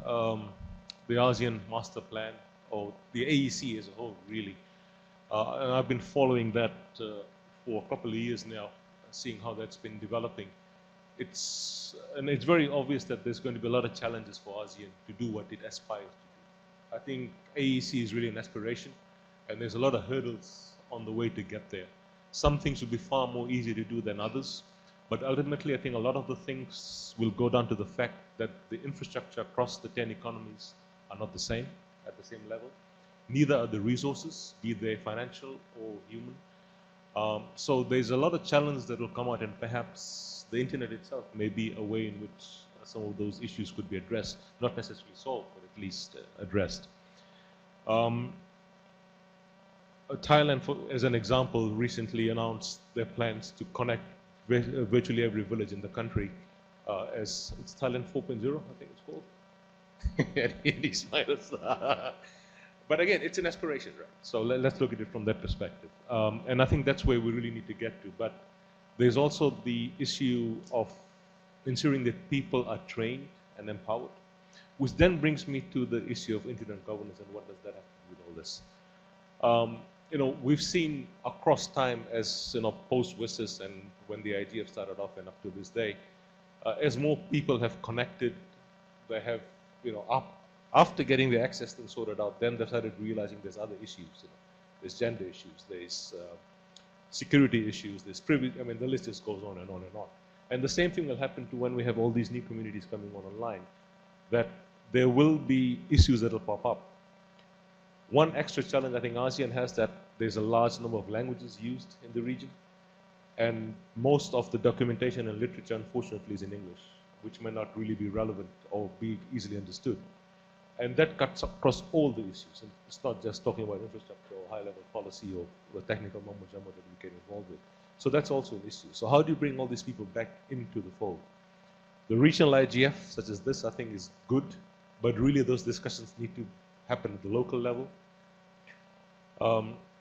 the ASEAN Master Plan, or the AEC as a whole, really, and I've been following that for a couple of years now, seeing how that's been developing. It's very obvious that there's going to be a lot of challenges for ASEAN to do what it aspires to do. I think AEC is really an aspiration, and there's a lot of hurdles on the way to get there. Some things will be far more easy to do than others, but ultimately I think a lot of the things will go down to the fact that the infrastructure across the 10 economies are not the same, at the same level. Neither are the resources, be they financial or human. So there's a lot of challenges that will come out, and perhaps the internet itself may be a way in which some of those issues could be addressed, not necessarily solved, but at least addressed. Thailand, as an example, recently announced their plans to connect virtually every village in the country as it's Thailand 4.0, I think it's called. He smiles. But again, it's an aspiration, right? So let's look at it from that perspective. And I think that's where we really need to get to. But there's also the issue of ensuring that people are trained and empowered, which then brings me to the issue of internet governance and what does that have to do with all this. You know, we've seen across time, as you know, post-WSIS and when the IGF started off and up to this day, as more people have connected, they have, you know, after getting the access thing sorted out, then they started realizing there's other issues. You know, there's gender issues, there's security issues, there's privilege. I mean, the list just goes on and on and on. And the same thing will happen to when we have all these new communities coming online, that there will be issues that will pop up. One extra challenge I think ASEAN has, that there's a large number of languages used in the region, and most of the documentation and literature, unfortunately, is in English, which may not really be relevant or be easily understood. And that cuts across all the issues. And it's not just talking about infrastructure or high-level policy or the technical mumbo-jumbo that we get involved with. So that's also an issue. So how do you bring all these people back into the fold? The regional IGF, such as this, I think is good, but really those discussions need to happen at the local level.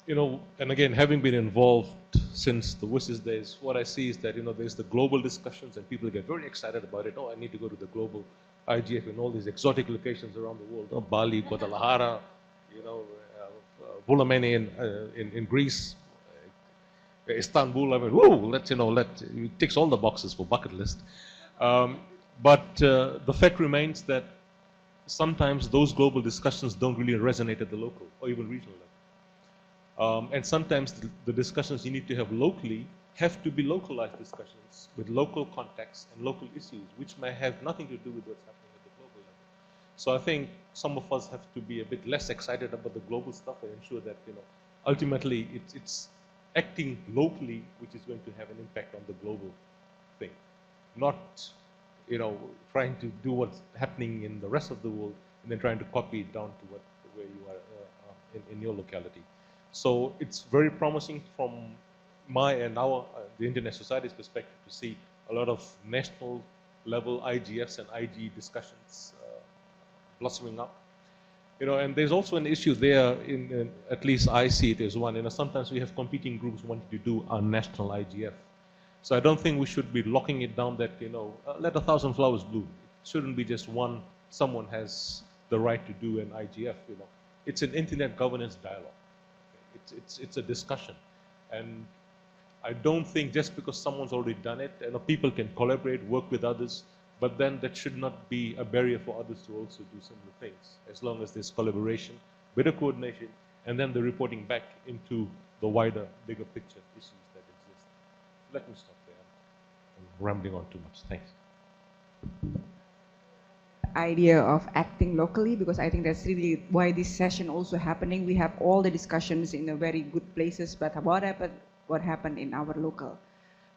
You know, and again, having been involved since the WSIS days, what I see is that, you know, there's the global discussions and people get very excited about it. Oh, I need to go to the global IGF in all these exotic locations around the world. Oh, Bali, Guadalajara, you know, Bulameni in Greece, Istanbul. I mean, whoa, let's, you know, it ticks all the boxes for bucket list. But the fact remains that sometimes those global discussions don't really resonate at the local or even regional level. And sometimes the discussions you need to have locally have to be localized discussions with local context and local issues, which may have nothing to do with what's happening at the global level. So I think some of us have to be a bit less excited about the global stuff and ensure that, you know, ultimately it's acting locally which is going to have an impact on the global thing, not, you know, trying to do what's happening in the rest of the world and then trying to copy it down to where you are in your locality. So it's very promising from my and the Internet Society's perspective to see a lot of national level IGFs and IG discussions blossoming up. You know, and there's also an issue there, at least I see it as one. You know, sometimes we have competing groups wanting to do a national IGF. So I don't think we should be locking it down that, you know, let 1,000 flowers bloom. It shouldn't be just one, someone has the right to do an IGF, you know. It's an internet governance dialogue. It's a discussion. And I don't think just because someone's already done it, you know, people can collaborate, work with others, but then that should not be a barrier for others to also do similar things, as long as there's collaboration, better coordination, and then the reporting back into the wider, bigger picture issues that exist. Let me stop there. I'm rambling on too much. Thanks. Idea of acting locally, because I think that's really why this session also happening. We have all the discussions in a very good places, but what happened in our local.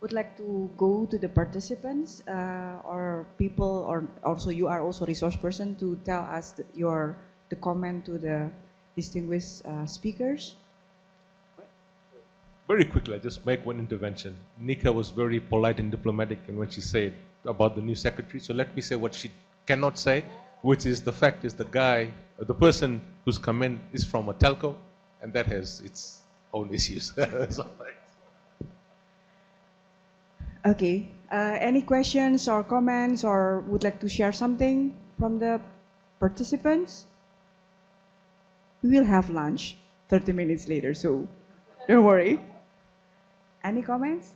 Would like to go to the participants or people, or also you are also resource person to tell us the comment to the distinguished speakers. Very quickly, I just make one intervention. Nika was very polite and diplomatic in what she said about the new secretary. So let me say what she cannot say, which is the fact is the person who's come in is from a telco, and that has its own issues. Okay. Any questions or comments, or would like to share something from the participants? We will have lunch 30 minutes later, so don't worry. Any comments?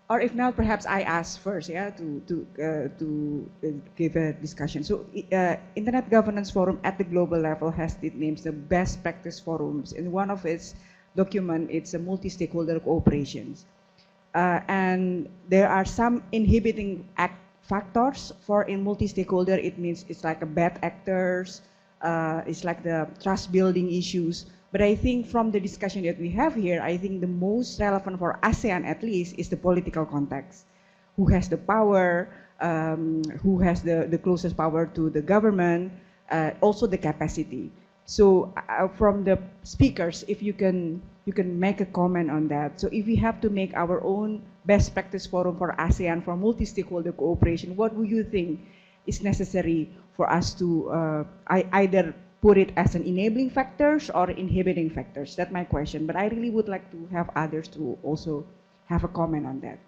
Or if not, perhaps I ask first, yeah, to give a discussion. So, Internet Governance Forum at the global level has its names the best practice forums. In one of its document, it's a multi-stakeholder cooperations. And there are some inhibiting factors for in multi-stakeholder. It means it's like a bad actors, it's like the trust building issues. But I think from the discussion that we have here, I think the most relevant for ASEAN at least is the political context. Who has the power, who has the closest power to the government, also the capacity. So from the speakers, if you can make a comment on that. So if we have to make our own best practice forum for ASEAN for multi-stakeholder cooperation, what would you think is necessary for us to either put it as an enabling factors or inhibiting factors? That's my question. But I really would like to have others to also have a comment on that.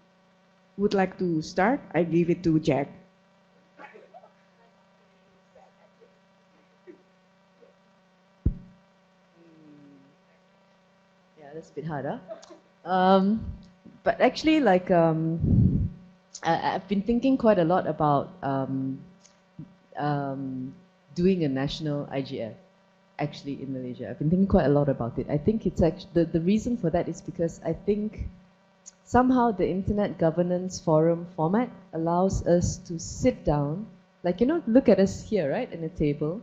Would like to start? I give it to Jack. Yeah, that's a bit harder. But actually, like, I've been thinking quite a lot about doing a national IGF, actually, in Malaysia. I've been thinking quite a lot about it. I think it's actually, the reason for that is because I think somehow the Internet Governance Forum format allows us to sit down, like, you know, look at us here, right, in a table,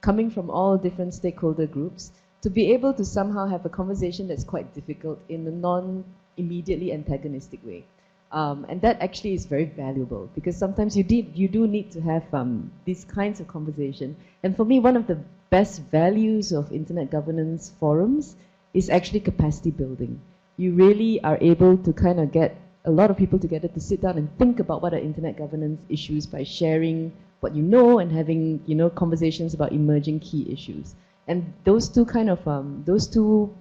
coming from all different stakeholder groups, to be able to somehow have a conversation that's quite difficult in a non-immediately antagonistic way. And that actually is very valuable, because sometimes you do need to have these kinds of conversation. And for me, one of the best values of Internet Governance Forums is actually capacity building. you really are able to kind of get a lot of people together to sit down and think about what are internet governance issues by sharing what you know and having, you know, conversations about emerging key issues. And those two kind of, those two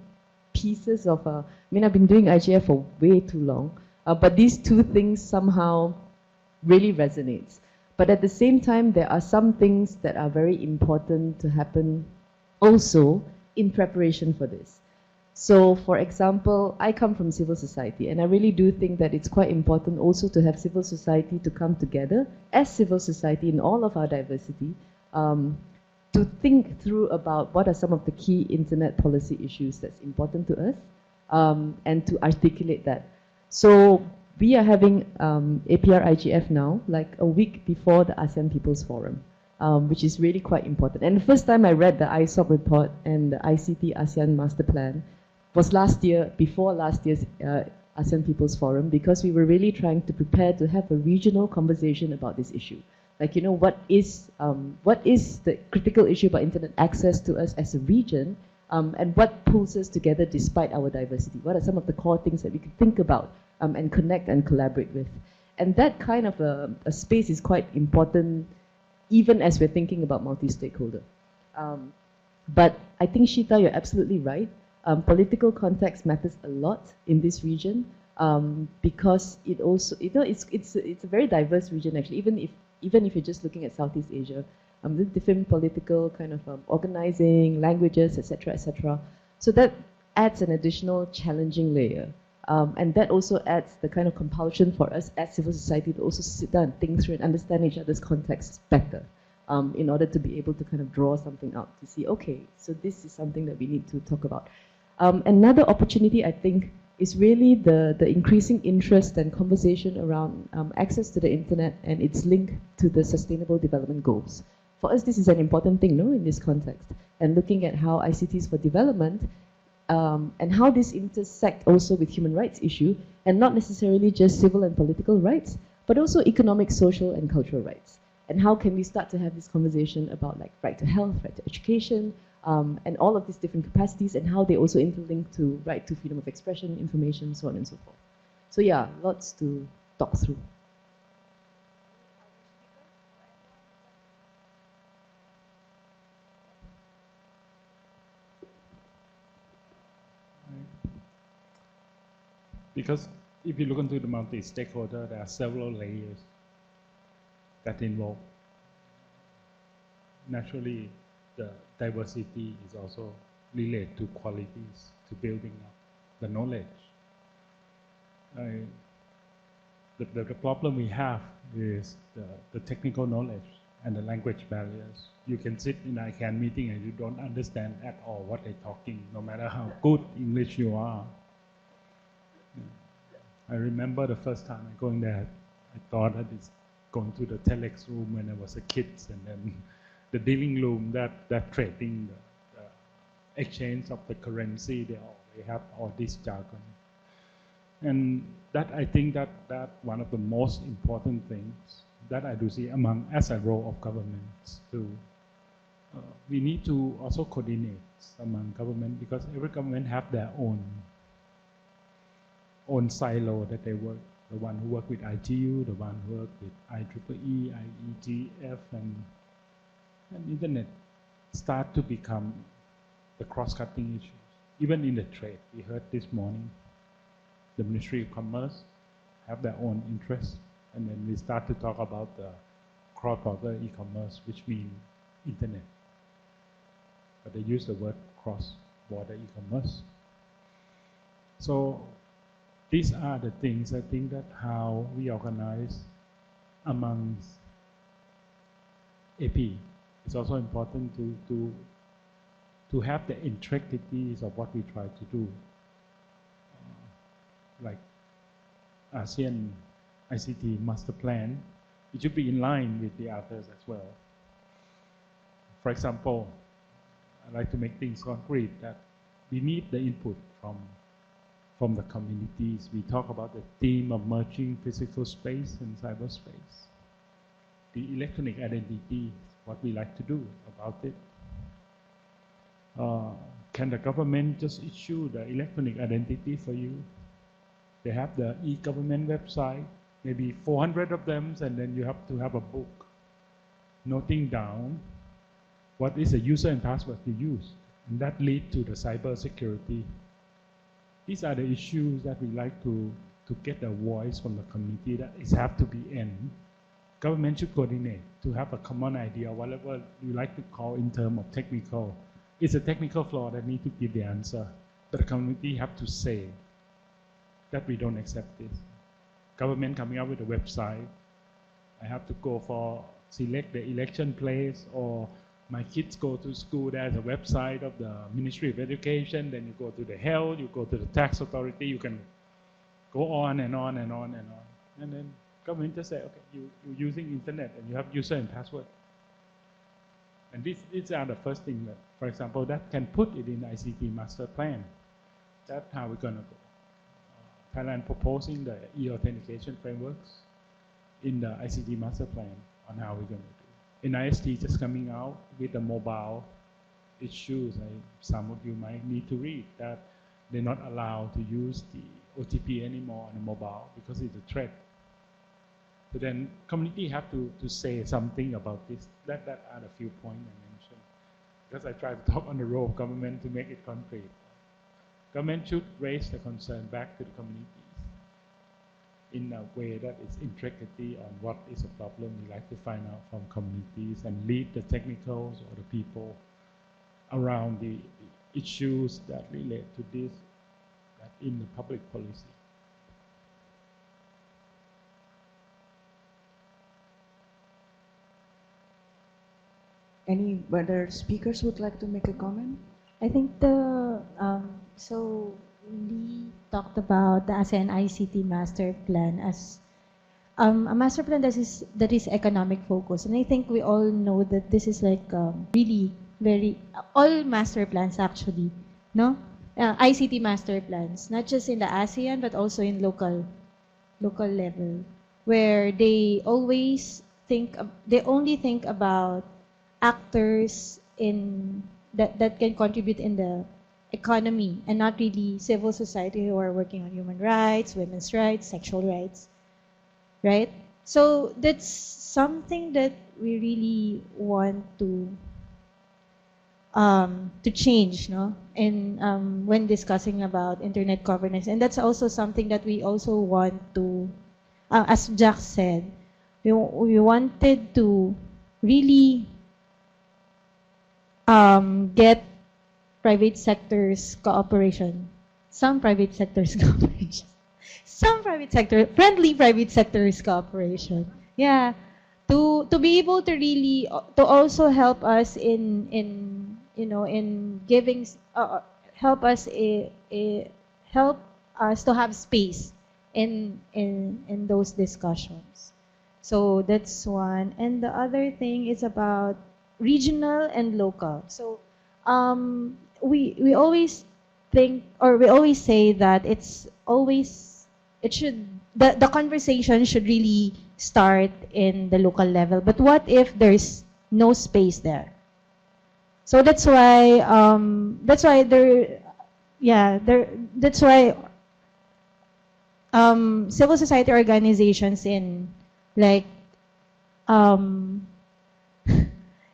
pieces of, I mean, I've been doing IGF for way too long, but these two things somehow really resonates. But at the same time, there are some things that are very important to happen also in preparation for this. So, for example, I come from civil society, and I really do think that it's quite important also to have civil society to come together as civil society in all of our diversity, to think through about what are some of the key internet policy issues that's important to us, and to articulate that. So we are having APrIGF now, like a week before the ASEAN People's Forum, which is really quite important. And the first time I read the ISOP report and the ICT ASEAN Master Plan was last year, before last year's ASEAN People's Forum, because we were really trying to prepare to have a regional conversation about this issue. Like, you know, what is the critical issue about internet access to us as a region, and what pulls us together despite our diversity? What are some of the core things that we could think about and connect and collaborate with? And that kind of a space is quite important, even as we're thinking about multi-stakeholder. But I think, Shita, you're absolutely right. Political context matters a lot in this region, because it also, you know, it's a very diverse region actually. Even if you're just looking at Southeast Asia, the different political kind of organizing, languages, etc., etc. So that adds an additional challenging layer, and that also adds the kind of compulsion for us as civil society to also sit down and think through and understand each other's contexts better, in order to be able to kind of draw something out to see, okay, so this is something that we need to talk about. Another opportunity, I think, is really the increasing interest and conversation around access to the internet and its link to the Sustainable Development Goals. For us, this is an important thing, no, in this context, and looking at how ICTs for development and how this intersect also with human rights issue, and not necessarily just civil and political rights, but also economic, social, and cultural rights. And how can we start to have this conversation about like right to health, right to education, and all of these different capacities, and how they also interlink to right to freedom of expression, information, so on and so forth. So yeah, lots to talk through. Because if you look into the multi-stakeholder, there are several layers that involve. Naturally, the diversity is also related to qualities, to building up the knowledge. The problem we have is the technical knowledge and the language barriers. You can sit in an ICANN meeting and you don't understand at all what they're talking, no matter how good English you are. I remember the first time I going there, I thought that it's going to the telex room when I was a kid, and then the dealing room, that trading, the exchange of the currency, they have all this jargon. And that, I think that one of the most important things that I do see as a role of governments too. We need to also coordinate among government, because every government have their own silo that they work. The one who work with ITU, the one who work with IEEE, IEGF, and internet start to become the cross-cutting issues. Even in the trade, we heard this morning, the Ministry of Commerce have their own interests, and then we start to talk about the cross-border e-commerce, which means internet. But they use the word cross-border e-commerce. So these are the things, I think, that how we organize amongst AP. It's also important to have the intricacies of what we try to do. Like ASEAN ICT Master Plan, it should be in line with the others as well. For example, I like to make things concrete, that we need the input from the communities. We talk about the theme of merging physical space and cyberspace. The electronic identity, what we like to do about it. can the government just issue the electronic identity for you? They have the e-government website, maybe 400 of them, and then you have to have a book noting down what is the user and password you use. And that leads to the cyber security. These are the issues that we like to get a voice from the community that is have to be end. Government should coordinate to have a common idea, whatever you like to call in terms of technical. It's a technical flaw that need to give the answer. But the community have to say that we don't accept this. Government coming up with a website, I have to go for select the election place, or my kids go to school, there's a website of the Ministry of Education, then you go to the health, you go to the tax authority, you can go on and on and on and on. And then government just say, okay, you're using internet and you have user and password. And these are the first thing that, for example, that can put it in ICT master plan. That's how we're gonna go. Thailand proposing the e-authentication frameworks in the ICT master plan on how we're gonna do. NIST just coming out with the mobile issues. Some of you might need to read that they're not allowed to use the OTP anymore on the mobile because it's a threat. So then community have to say something about this. That are the few points I mentioned. Because I try to talk on the role of government to make it concrete. Government should raise the concern back to the communities in a way that is intricately on what is a problem we like to find out from communities and lead the technicals or the people around the issues that relate to this that in the public policy. Any other speakers would like to make a comment? I think so Lee talked about the ASEAN ICT master plan as a master plan that is economic focus, and I think we all know that this is like really very all master plans actually, no, ICT master plans, not just in the ASEAN but also in local level, where they only think about actors in that can contribute in the economy and not really civil society who are working on human rights, women's rights, sexual rights, right? So that's something that we really want to change, no? And when discussing about internet governance, and that's also something that we also want to, as Jack said, we wanted to really get private sector's cooperation, friendly private sector's cooperation. Yeah, to be able to really to also help us in giving help us to have space in those discussions. So that's one, and the other thing is about regional and local. So we always think, or we always say that the conversation should really start in the local level. But what if there's no space there? So that's why civil society organizations in like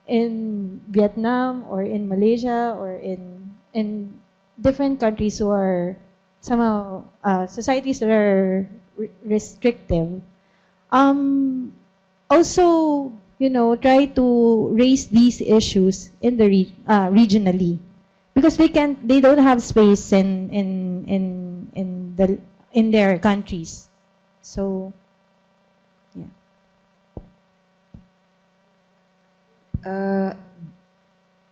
in Vietnam or in Malaysia or in different countries who are somehow societies that are restrictive, also try to raise these issues in the regionally, because they don't have space in their countries. So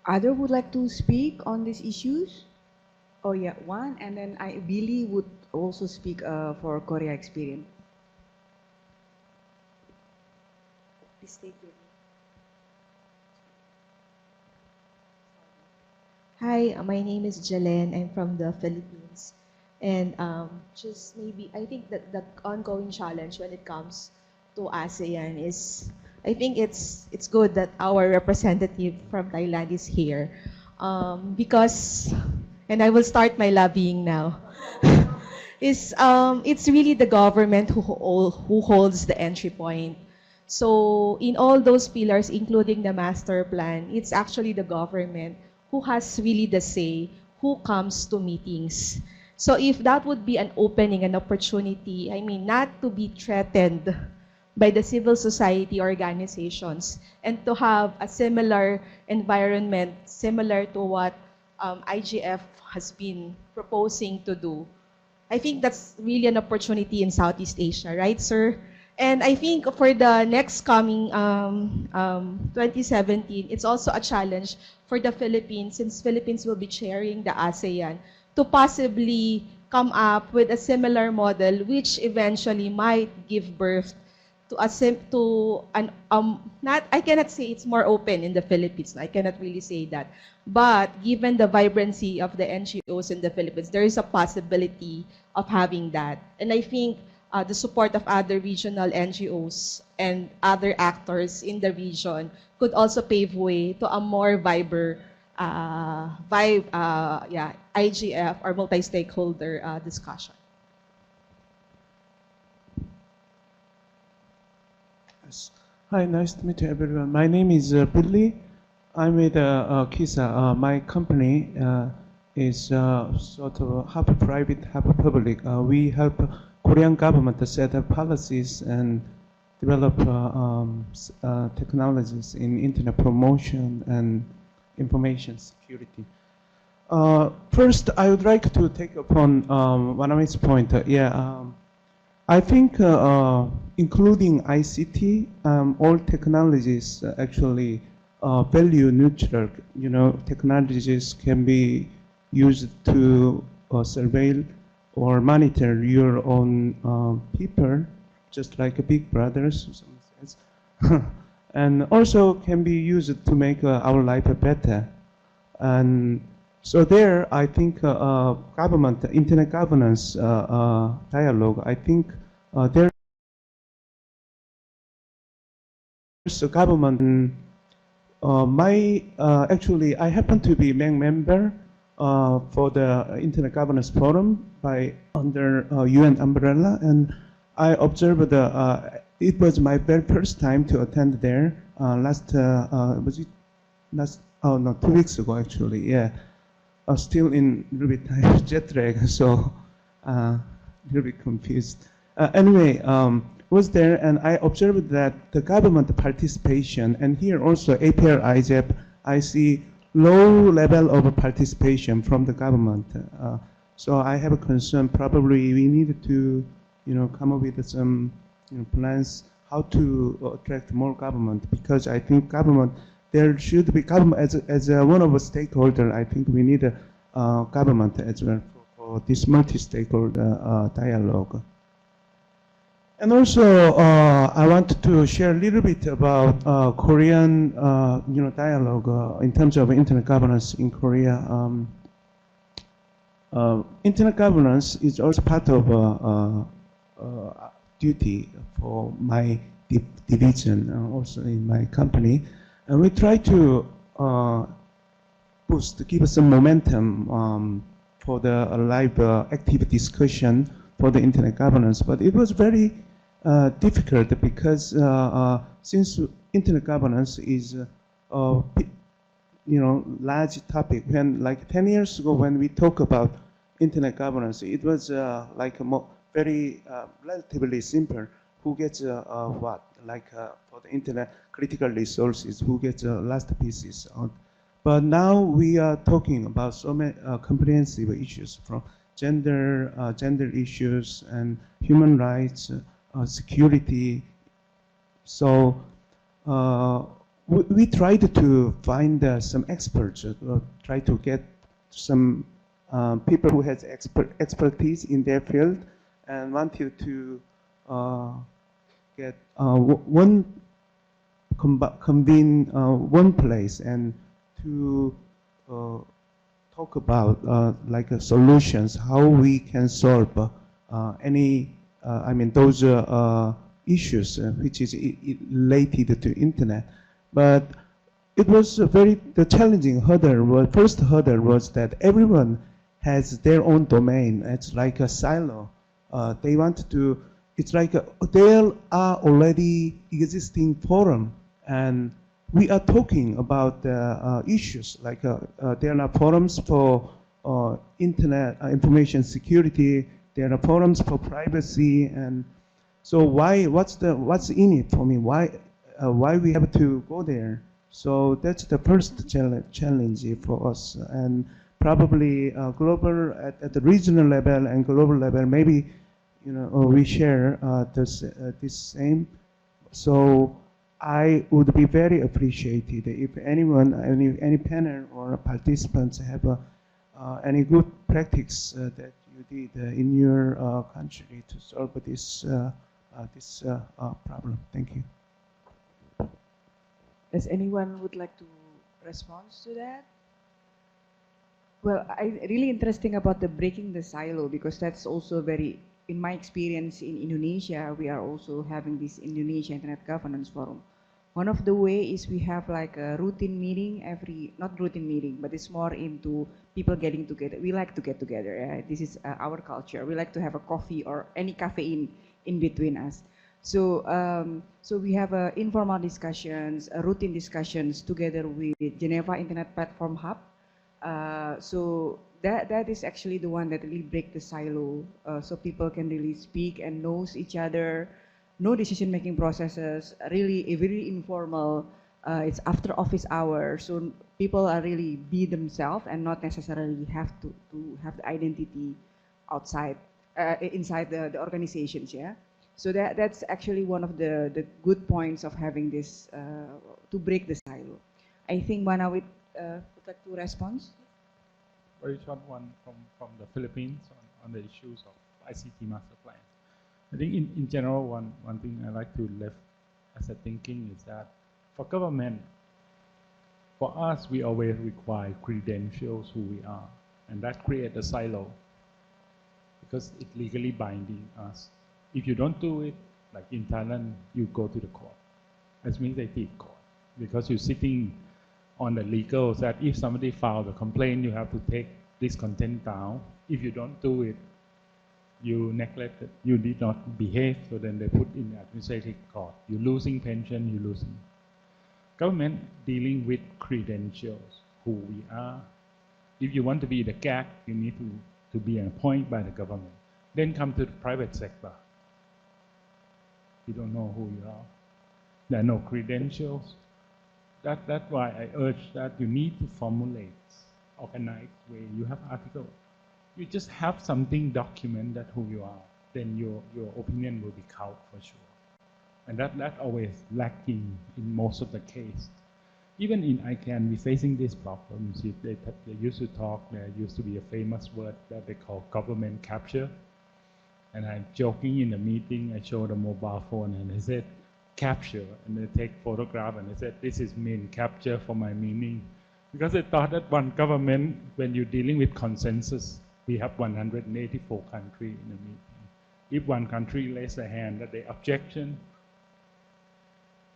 Other would like to speak on these issues? Oh yeah, one, and then Billy would also speak for Korea experience. Please take it. Hi, my name is Jalen. I'm from the Philippines. And just maybe, I think that the ongoing challenge when it comes to ASEAN is, I think it's good that our representative from Thailand is here, because and I will start my lobbying now, is it's really the government who holds the entry point. So in all those pillars, including the master plan, it's actually the government who has really the say who comes to meetings. So if that would be an opening, an opportunity, I mean, not to be threatened by the civil society organizations and to have a similar environment, similar to what IGF has been proposing to do, I think that's really an opportunity in Southeast Asia, right, sir? And I think for the next coming 2017, it's also a challenge for the Philippines, since Philippines will be chairing the ASEAN, to possibly come up with a similar model which eventually might give birth to an not, I cannot say it's more open in the Philippines. I cannot really say that. But given the vibrancy of the NGOs in the Philippines, there is a possibility of having that. And I think the support of other regional NGOs and other actors in the region could also pave way to a more IGF or multi-stakeholder discussion. Hi, nice to meet you, everyone. My name is Billy. I'm with KISA. My company is sort of half private, half public. We help Korean government to set up policies and develop technologies in internet promotion and information security. First, I would like to take upon one of his point. I think including ICT, all technologies actually value neutral. You know, technologies can be used to surveil or monitor your own people, just like a big brothers, in some sense. And also can be used to make our life better. And so there, I think government, internet governance dialogue, I think there's a government. Actually, I happen to be main member for the Internet Governance Forum under UN umbrella, and I observed it was my very first time to attend there. Was it last? Oh no, 2 weeks ago actually. Yeah, still in a little bit jet lag, so a little bit confused. Anyway, was there, and I observed that the government participation, and here also APrIGF, I see low level of participation from the government. So I have a concern. Probably we need to, come up with some, plans how to attract more government, because I think government, there should be government as one of the stakeholder. I think we need a government as well for this multi-stakeholder dialogue. And also, I want to share a little bit about Korean, dialogue in terms of internet governance in Korea. Internet governance is also part of duty for my division, also in my company, and we try to give some momentum for the live active discussion for the internet governance. But it was very difficult because since internet governance is large topic. When like 10 years ago, when we talk about internet governance, it was like a very relatively simple. Who gets what? Like for the internet critical resources, who gets last pieces on. But now we are talking about so many comprehensive issues, from gender issues and human rights, security. So we tried to find some experts, try to get some people who has expertise in their field, and wanted to get convene one place and to talk about like solutions, how we can solve any those issues which is related to internet. But it was a very challenging hurdle. Well, first hurdle was that everyone has their own domain. It's like a silo. They want to, it's like there are already existing forum, and we are talking about the issues, like there are forums for internet information security, there are forums for privacy, and so what's in it for me? Why we have to go there? So that's the first challenge for us, and probably global at the regional level and global level, maybe we share this same. So I would be very appreciated if anyone, any panel or participants have any good practice that you did in your country to solve this problem. Thank you. Does anyone would like to respond to that? Well, really interesting about the breaking the silo, because that's also very, in my experience in Indonesia, we are also having this Indonesia Internet Governance Forum. One of the way is we have like a routine meeting not routine meeting, but it's more into people getting together. We like to get together. This is our culture. We like to have a coffee or any cafe in between us. So, so we have informal discussions, routine discussions together with Geneva Internet Platform Hub. So that is actually the one that really break the silo, so people can really speak and knows each other, no decision-making processes, really very informal. It's after office hours, so people are really be themselves and not necessarily have to have the identity outside, inside the organizations, yeah. So that's actually one of the good points of having this, to break the silo. I think Manawit would like to respond. Very short one from the Philippines on the issues of ICT master plan. I think in general, one thing I like to leave as a thinking is that for government, for us, we always require credentials who we are, and that creates a silo because it's legally binding us. If you don't do it, like in Thailand, you go to the court. That means they take court because you're sitting on the legal that if somebody filed a complaint, you have to take this content down. If you don't do it, you neglected, you did not behave, so then they put in the administrative court. You're losing pension, you're losing. Government dealing with credentials, who we are. If you want to be the GAC, you need to be appointed by the government. Then come to the private sector. You don't know who you are. There are no credentials. That's why I urge that you need to formulate organized way. You have article. You just have something document that who you are. Then your opinion will be counted for sure. And that always lacking in most of the case. Even in ICANN, we're facing these problems. They used to talk, there used to be a famous word that they call government capture. And I'm joking in the meeting, I showed a mobile phone and I said, capture, and they take photograph and they said, this is mean capture for my meaning. Because they thought that one government, when you're dealing with consensus, we have 184 countries in the meeting. If one country raises a hand that they objection,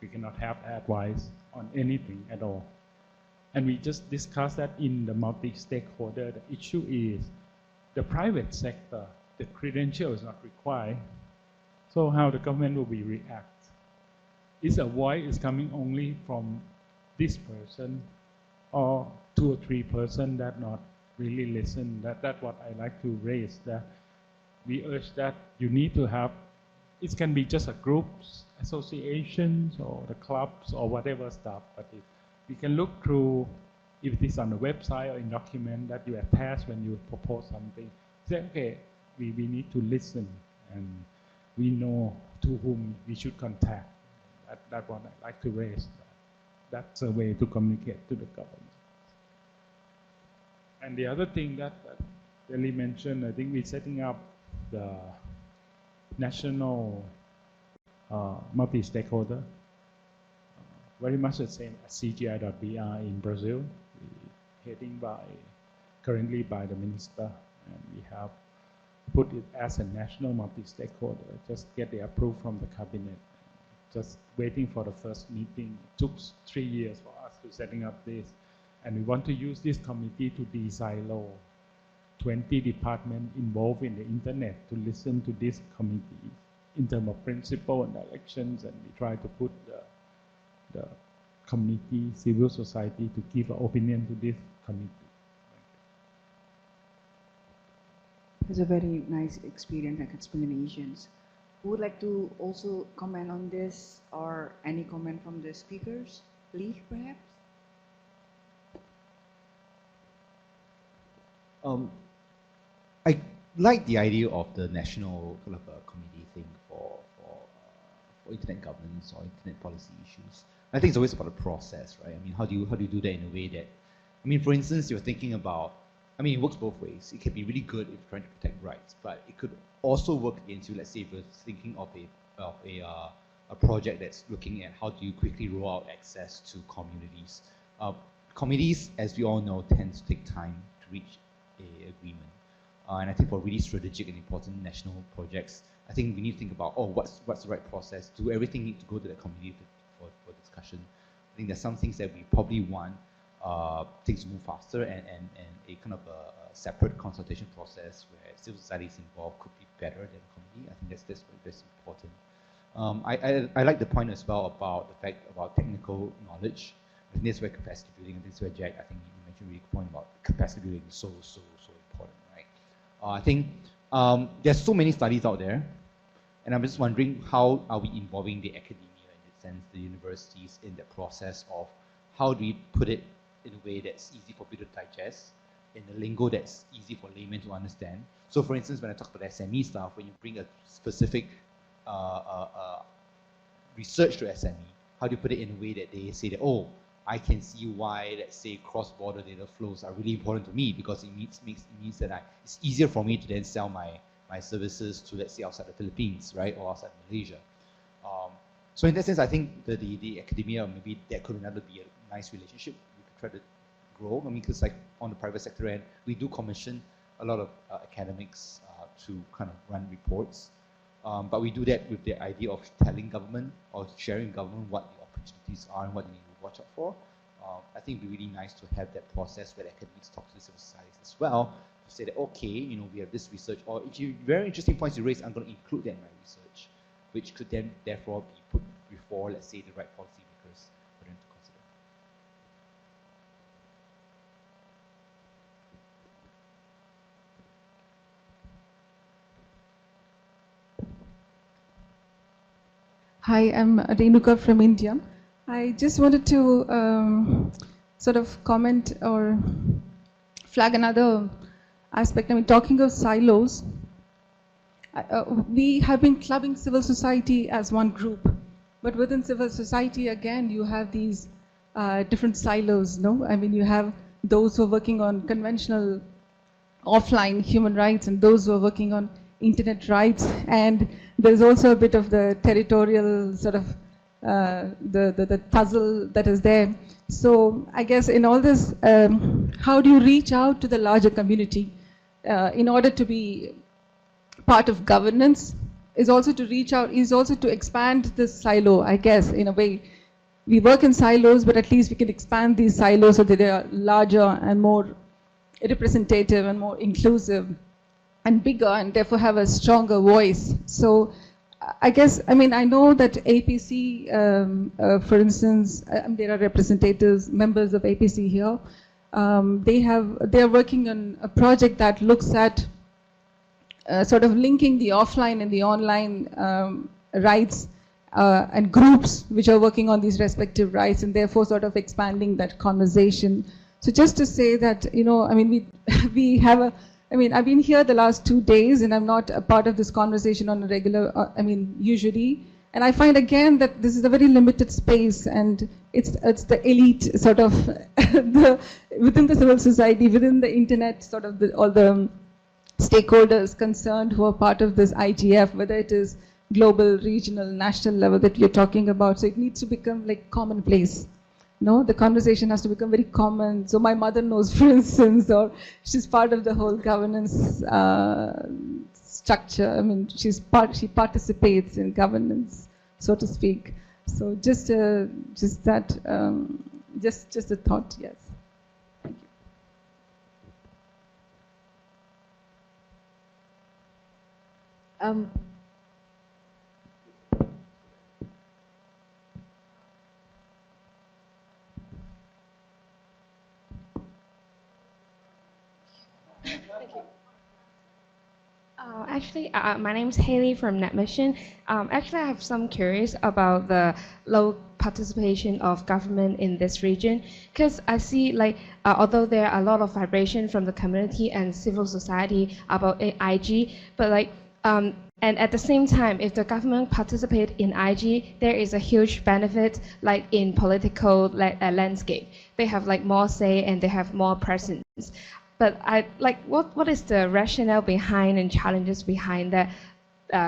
we cannot have advice on anything at all. And we just discussed that in the multi-stakeholder. The issue is the private sector, the credential is not required. So how the government will be react? Is a voice is coming only from this person or 2 or 3 persons that not really listen? That's what I like to raise, that we urge that you need to have, it can be just a groups, associations, or the clubs, or whatever stuff, but if we can look through, if it is on the website or in document that you attach when you propose something, say, okay, we need to listen, and we know to whom we should contact. That's what I like to raise. That's a way to communicate to the government. And the other thing that Delhi mentioned, I think we're setting up the national multi-stakeholder, very much the same as CGI.BR in Brazil, heading currently by the minister, and we have put it as a national multi-stakeholder, just get the approval from the cabinet. Just waiting for the first meeting. It took 3 years for us to setting up this. And we want to use this committee to de-silo 20 departments involved in the internet to listen to this committee in terms of principle and directions, and we try to put the community, civil society to give an opinion to this committee. It's a very nice experience and explanations. Who would like to also comment on this, or any comment from the speakers? Lee, perhaps? I like the idea of the national kind of committee thing for internet governance or internet policy issues. I think it's always about the process, right? I mean, how do you do that in a way that, I mean, for instance, you're thinking about, I mean, it works both ways. It can be really good if you're trying to protect rights, but it could also work against you. Let's say if you're thinking of a project that's looking at how do you quickly roll out access to communities. Communities, as we all know, tend to take time to reach an agreement. And I think for really strategic and important national projects, I think we need to think about, oh, what's the right process? Do everything need to go to the community for discussion? I think there's some things that we probably want things to move faster, and a kind of a separate consultation process where civil society is involved could be better than community. I think that's important. I like the point as well about the fact about technical knowledge. I think that's where capacity building, and this is where Jack, I think you mentioned a really good point about capacity building is so important, right? I think there's so many studies out there, and I'm just wondering how are we involving the academia, in the sense, the universities, in the process of how do we put it in a way that's easy for people to digest, in the lingo that's easy for laymen to understand. So for instance, when I talk about SME stuff, when you bring a specific research to SME, how do you put it in a way that they say that, oh, I can see why, let's say, cross-border data flows are really important to me, because it means that it's easier for me to then sell my services to, let's say, outside the Philippines, right, or outside Malaysia. So in that sense, I think the academia, maybe that could another be a nice relationship we could try to grow. I mean, because like on the private sector end, we do commission a lot of academics to kind of run reports, but we do that with the idea of telling government or sharing with government what the opportunities are and what they need to watch out for. I think it'd be really nice to have that process where the academics talk to the civil societies as well, to say that, okay, you know, we have this research, or if you very interesting points you raise, I'm going to include that in my research, which could then therefore be put before, let's say, the right policy makers for them to consider. Hi, I'm Renuka from India. I just wanted to sort of comment or flag another aspect. I mean, talking of silos, we have been clubbing civil society as one group, but within civil society, again, you have these different silos, no? I mean, you have those who are working on conventional offline human rights and those who are working on internet rights, and there's also a bit of the territorial sort of the puzzle that is there. So I guess in all this, how do you reach out to the larger community in order to be part of governance? Is also to reach out, is also to expand this silo, I guess, in a way. We work in silos, but at least we can expand these silos so that they are larger and more representative and more inclusive and bigger, and therefore have a stronger voice. So I guess, I mean, I know that APC, for instance, there are representatives, members of APC here. They are working on a project that looks at sort of linking the offline and the online rights and groups which are working on these respective rights, and therefore sort of expanding that conversation. So just to say that, you know, I mean, we have a, I mean, I've been here the last 2 days and I'm not a part of this conversation on a regular, I mean, usually. And I find again that this is a very limited space, and it's the elite sort of, within the civil society, within the internet, sort of all the stakeholders concerned who are part of this IGF, whether it is global, regional, national level that you're talking about. So it needs to become like commonplace. No, the conversation has to become very common. So my mother knows, for instance, or she's part of the whole governance structure. I mean, she participates in governance, so to speak. So just a thought, yes. Thank you. My name is Haley from NetMission. Actually, I have some curious about the low participation of government in this region, because I see like although there are a lot of vibration from the community and civil society about IG, but like and at the same time, if the government participate in IG, there is a huge benefit like in political landscape. They have like more say and they have more presence. But I like what is the rationale behind and challenges behind that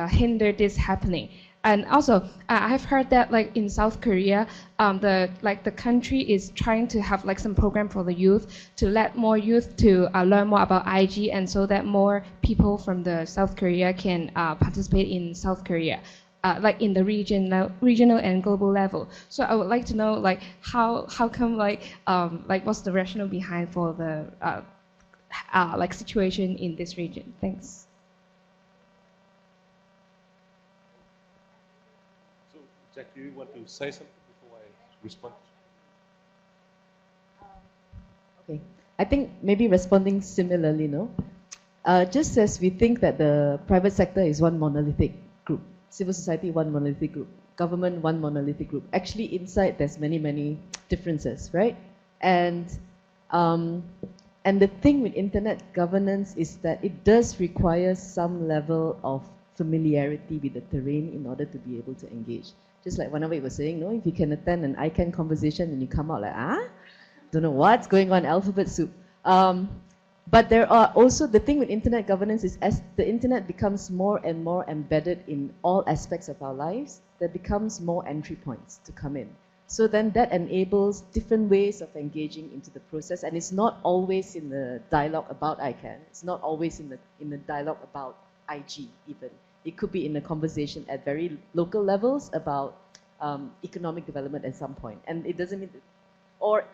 hinder this happening? And also, I've heard that like in South Korea, the country is trying to have like some program for the youth to let more youth to learn more about IG, and so that more people from the South Korea can participate in South Korea. Like in the regional and global level. So I would like to know like how come like what's the rationale behind for the like situation in this region? Thanks. So, Jack, do you want to say something before I respond? Okay, I think maybe responding similarly, no? Just as we think that the private sector is one monolithic group, civil society one monolithic group, government one monolithic group. Actually, inside there's many differences, right? And the thing with internet governance is that it does require some level of familiarity with the terrain in order to be able to engage. Just like Wanaway was saying, no, if you can attend an ICANN conversation and you come out like, don't know what's going on, alphabet soup. But there are also, the thing with internet governance is as the internet becomes more and more embedded in all aspects of our lives, there becomes more entry points to come in. So then that enables different ways of engaging into the process, and it's not always in the dialogue about ICANN. It's not always in the dialogue about IG even. It could be in a conversation at very local levels about economic development at some point, and it doesn't mean that,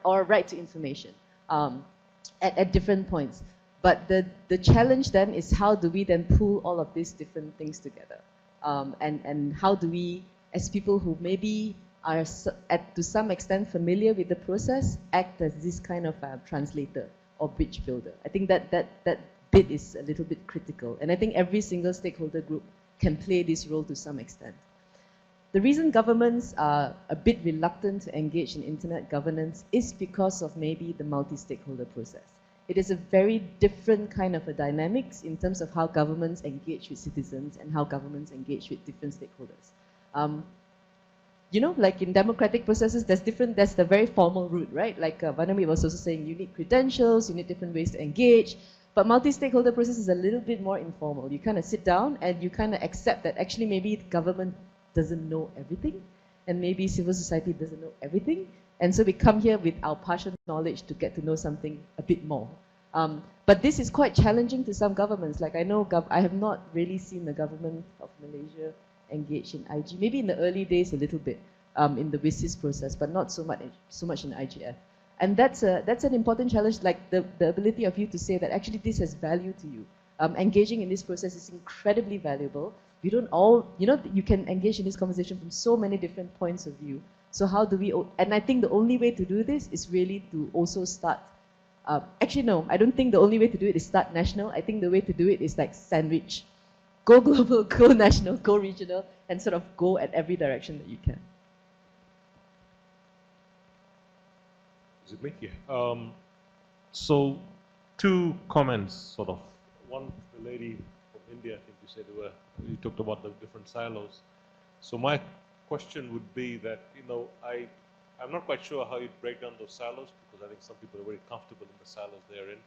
or right to information at different points. But the challenge then is how do we then pull all of these different things together, and how do we, as people who maybe are to some extent familiar with the process, act as this kind of translator or bridge builder. I think that bit is a little bit critical, and I think every single stakeholder group can play this role to some extent. The reason governments are a bit reluctant to engage in internet governance is because of maybe the multi-stakeholder process. It is a very different kind of a dynamics in terms of how governments engage with citizens and how governments engage with different stakeholders. You know, like in democratic processes, there's the very formal route, right? Like Vanami was also saying, you need credentials, you need different ways to engage. But multi-stakeholder process is a little bit more informal. You kind of sit down and you kind of accept that actually maybe the government doesn't know everything, and maybe civil society doesn't know everything. And so we come here with our partial knowledge to get to know something a bit more. But this is quite challenging to some governments. Like I know, I have not really seen the government of Malaysia engage in IG. Maybe in the early days a little bit in the WSIS process, but not so much in IGF. And that's an important challenge, like the ability of you to say that actually this has value to you. Engaging in this process is incredibly valuable. We don't all, you know, you can engage in this conversation from so many different points of view. So how do we, and I think the only way to do this is really to also start, actually no, I don't think the only way to do it is start national. I think the way to do it is like sandwich. Go global, go national, go regional, and sort of go at every direction that you can. Is it me? Yeah. So, two comments, sort of. One, the lady from India, I think you said you talked about the different silos. So my question would be that, you know, I'm not quite sure how you break down those silos, because I think some people are very comfortable in the silos they're in.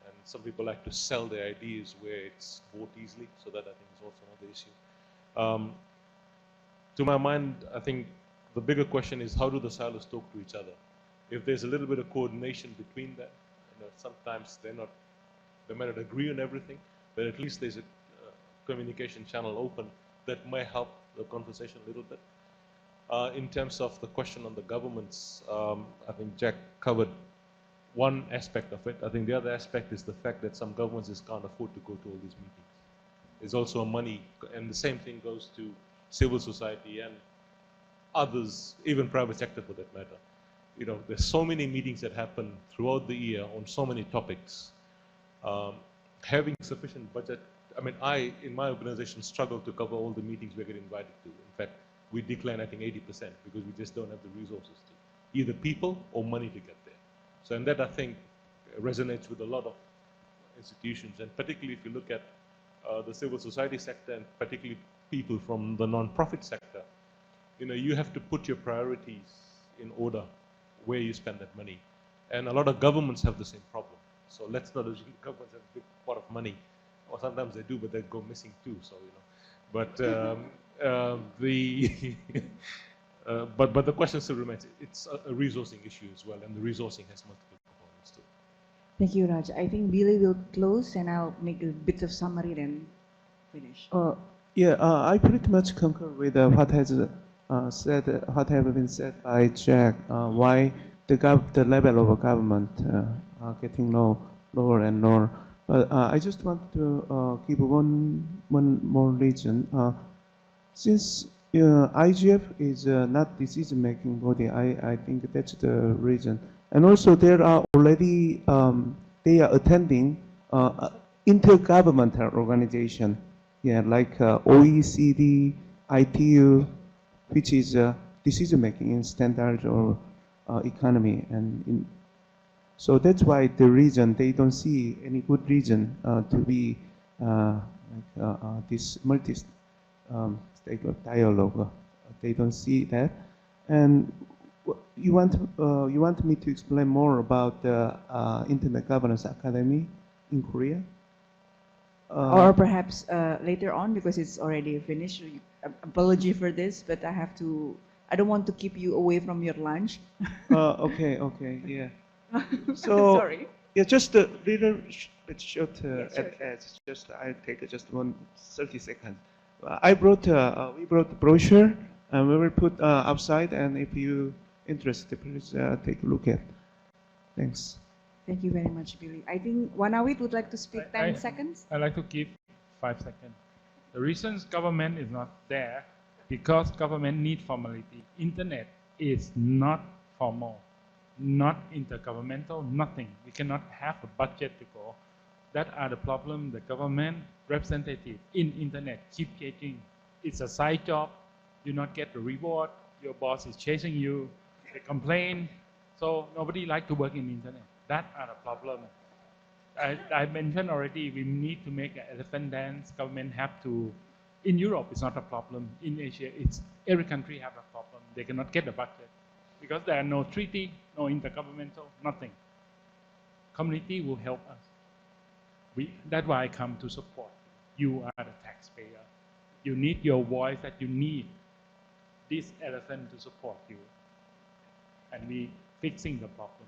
And some people like to sell their ideas where it's bought easily, so that I think is also another issue. To my mind, I think the bigger question is how do the silos talk to each other? If there's a little bit of coordination between them, you know, sometimes they may not agree on everything, but at least there's a communication channel open that may help the conversation a little bit. In terms of the question on the governments, I think Jack covered one aspect of it. I think the other aspect is the fact that some governments just can't afford to go to all these meetings. is also money, and the same thing goes to civil society and others, even private sector for that matter. You know, there's so many meetings that happen throughout the year on so many topics. Having sufficient budget, I mean, in my organization, struggle to cover all the meetings we get invited to. In fact, we decline, I think, 80% because we just don't have the resources to, either people or money to get there. So, and that, I think, resonates with a lot of institutions, and particularly if you look at the civil society sector, and particularly people from the non-profit sector, you know, you have to put your priorities in order where you spend that money. And a lot of governments have the same problem. So let's not assume governments have a big pot of money, or sometimes they do, but they go missing too. So, you know, but but the question still remains. It's a resourcing issue as well, and the resourcing has multiple components too. Thank you, Raj. I think Billy will close, and I'll make a bit of summary then finish. Yeah, I pretty much concur with what has what have been said by Jack. Why the level of government are getting lower and lower. But I just want to give one more reason. Since IGF is not decision-making body, I think that's the reason. And also there are already, they are attending intergovernmental organization, yeah, like OECD, ITU, which is decision-making in standard or economy. And so that's why the reason they don't see any good reason to be this multi-stakeholder dialogue. They don't see that. And you want me to explain more about the Internet Governance Academy in Korea? Or perhaps later on, because it's already finished. Apology for this, but I don't want to keep you away from your lunch. Okay, yeah. So, sorry. Yeah, just a little bit short just I'll take just 30 seconds. We brought the brochure, and we will put outside, and if you interested, please take a look at. Thanks. Thank you very much, Billy. I think Wanawit would like to speak 10 seconds. I'd like to give 5 seconds. The reasons government is not there because government need formality. Internet is not formal, not intergovernmental, nothing. We cannot have a budget to go. That are the problem. The government representative in internet keep getting. It's a side job. You not get the reward. Your boss is chasing you. They complain. So nobody like to work in internet. That are the problem. I mentioned already, we need to make an elephant dance. Government have to. In Europe, it's not a problem. In Asia, it's every country have a problem. They cannot get the budget because there are no treaty, no intergovernmental, nothing. Community will help us. That's why I come to support. You are the taxpayer. You need your voice. That you need this elephant to support you, and we fixing the problems.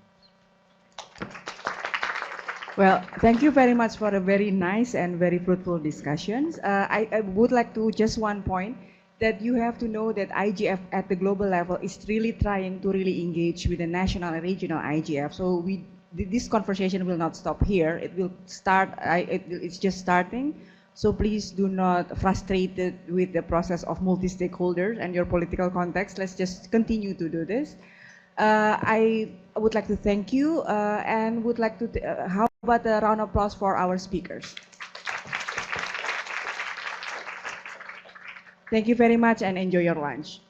Well, thank you very much for a very nice and very fruitful discussions. I would like to just one point that you have to know that IGF at the global level is really trying to really engage with the national and regional IGF. So this conversation will not stop here. It will start. It's just starting. So please do not frustrated with the process of multi-stakeholders and your political context. Let's just continue to do this. I would like to thank you and would like to, how about a round of applause for our speakers. Thank you very much and enjoy your lunch.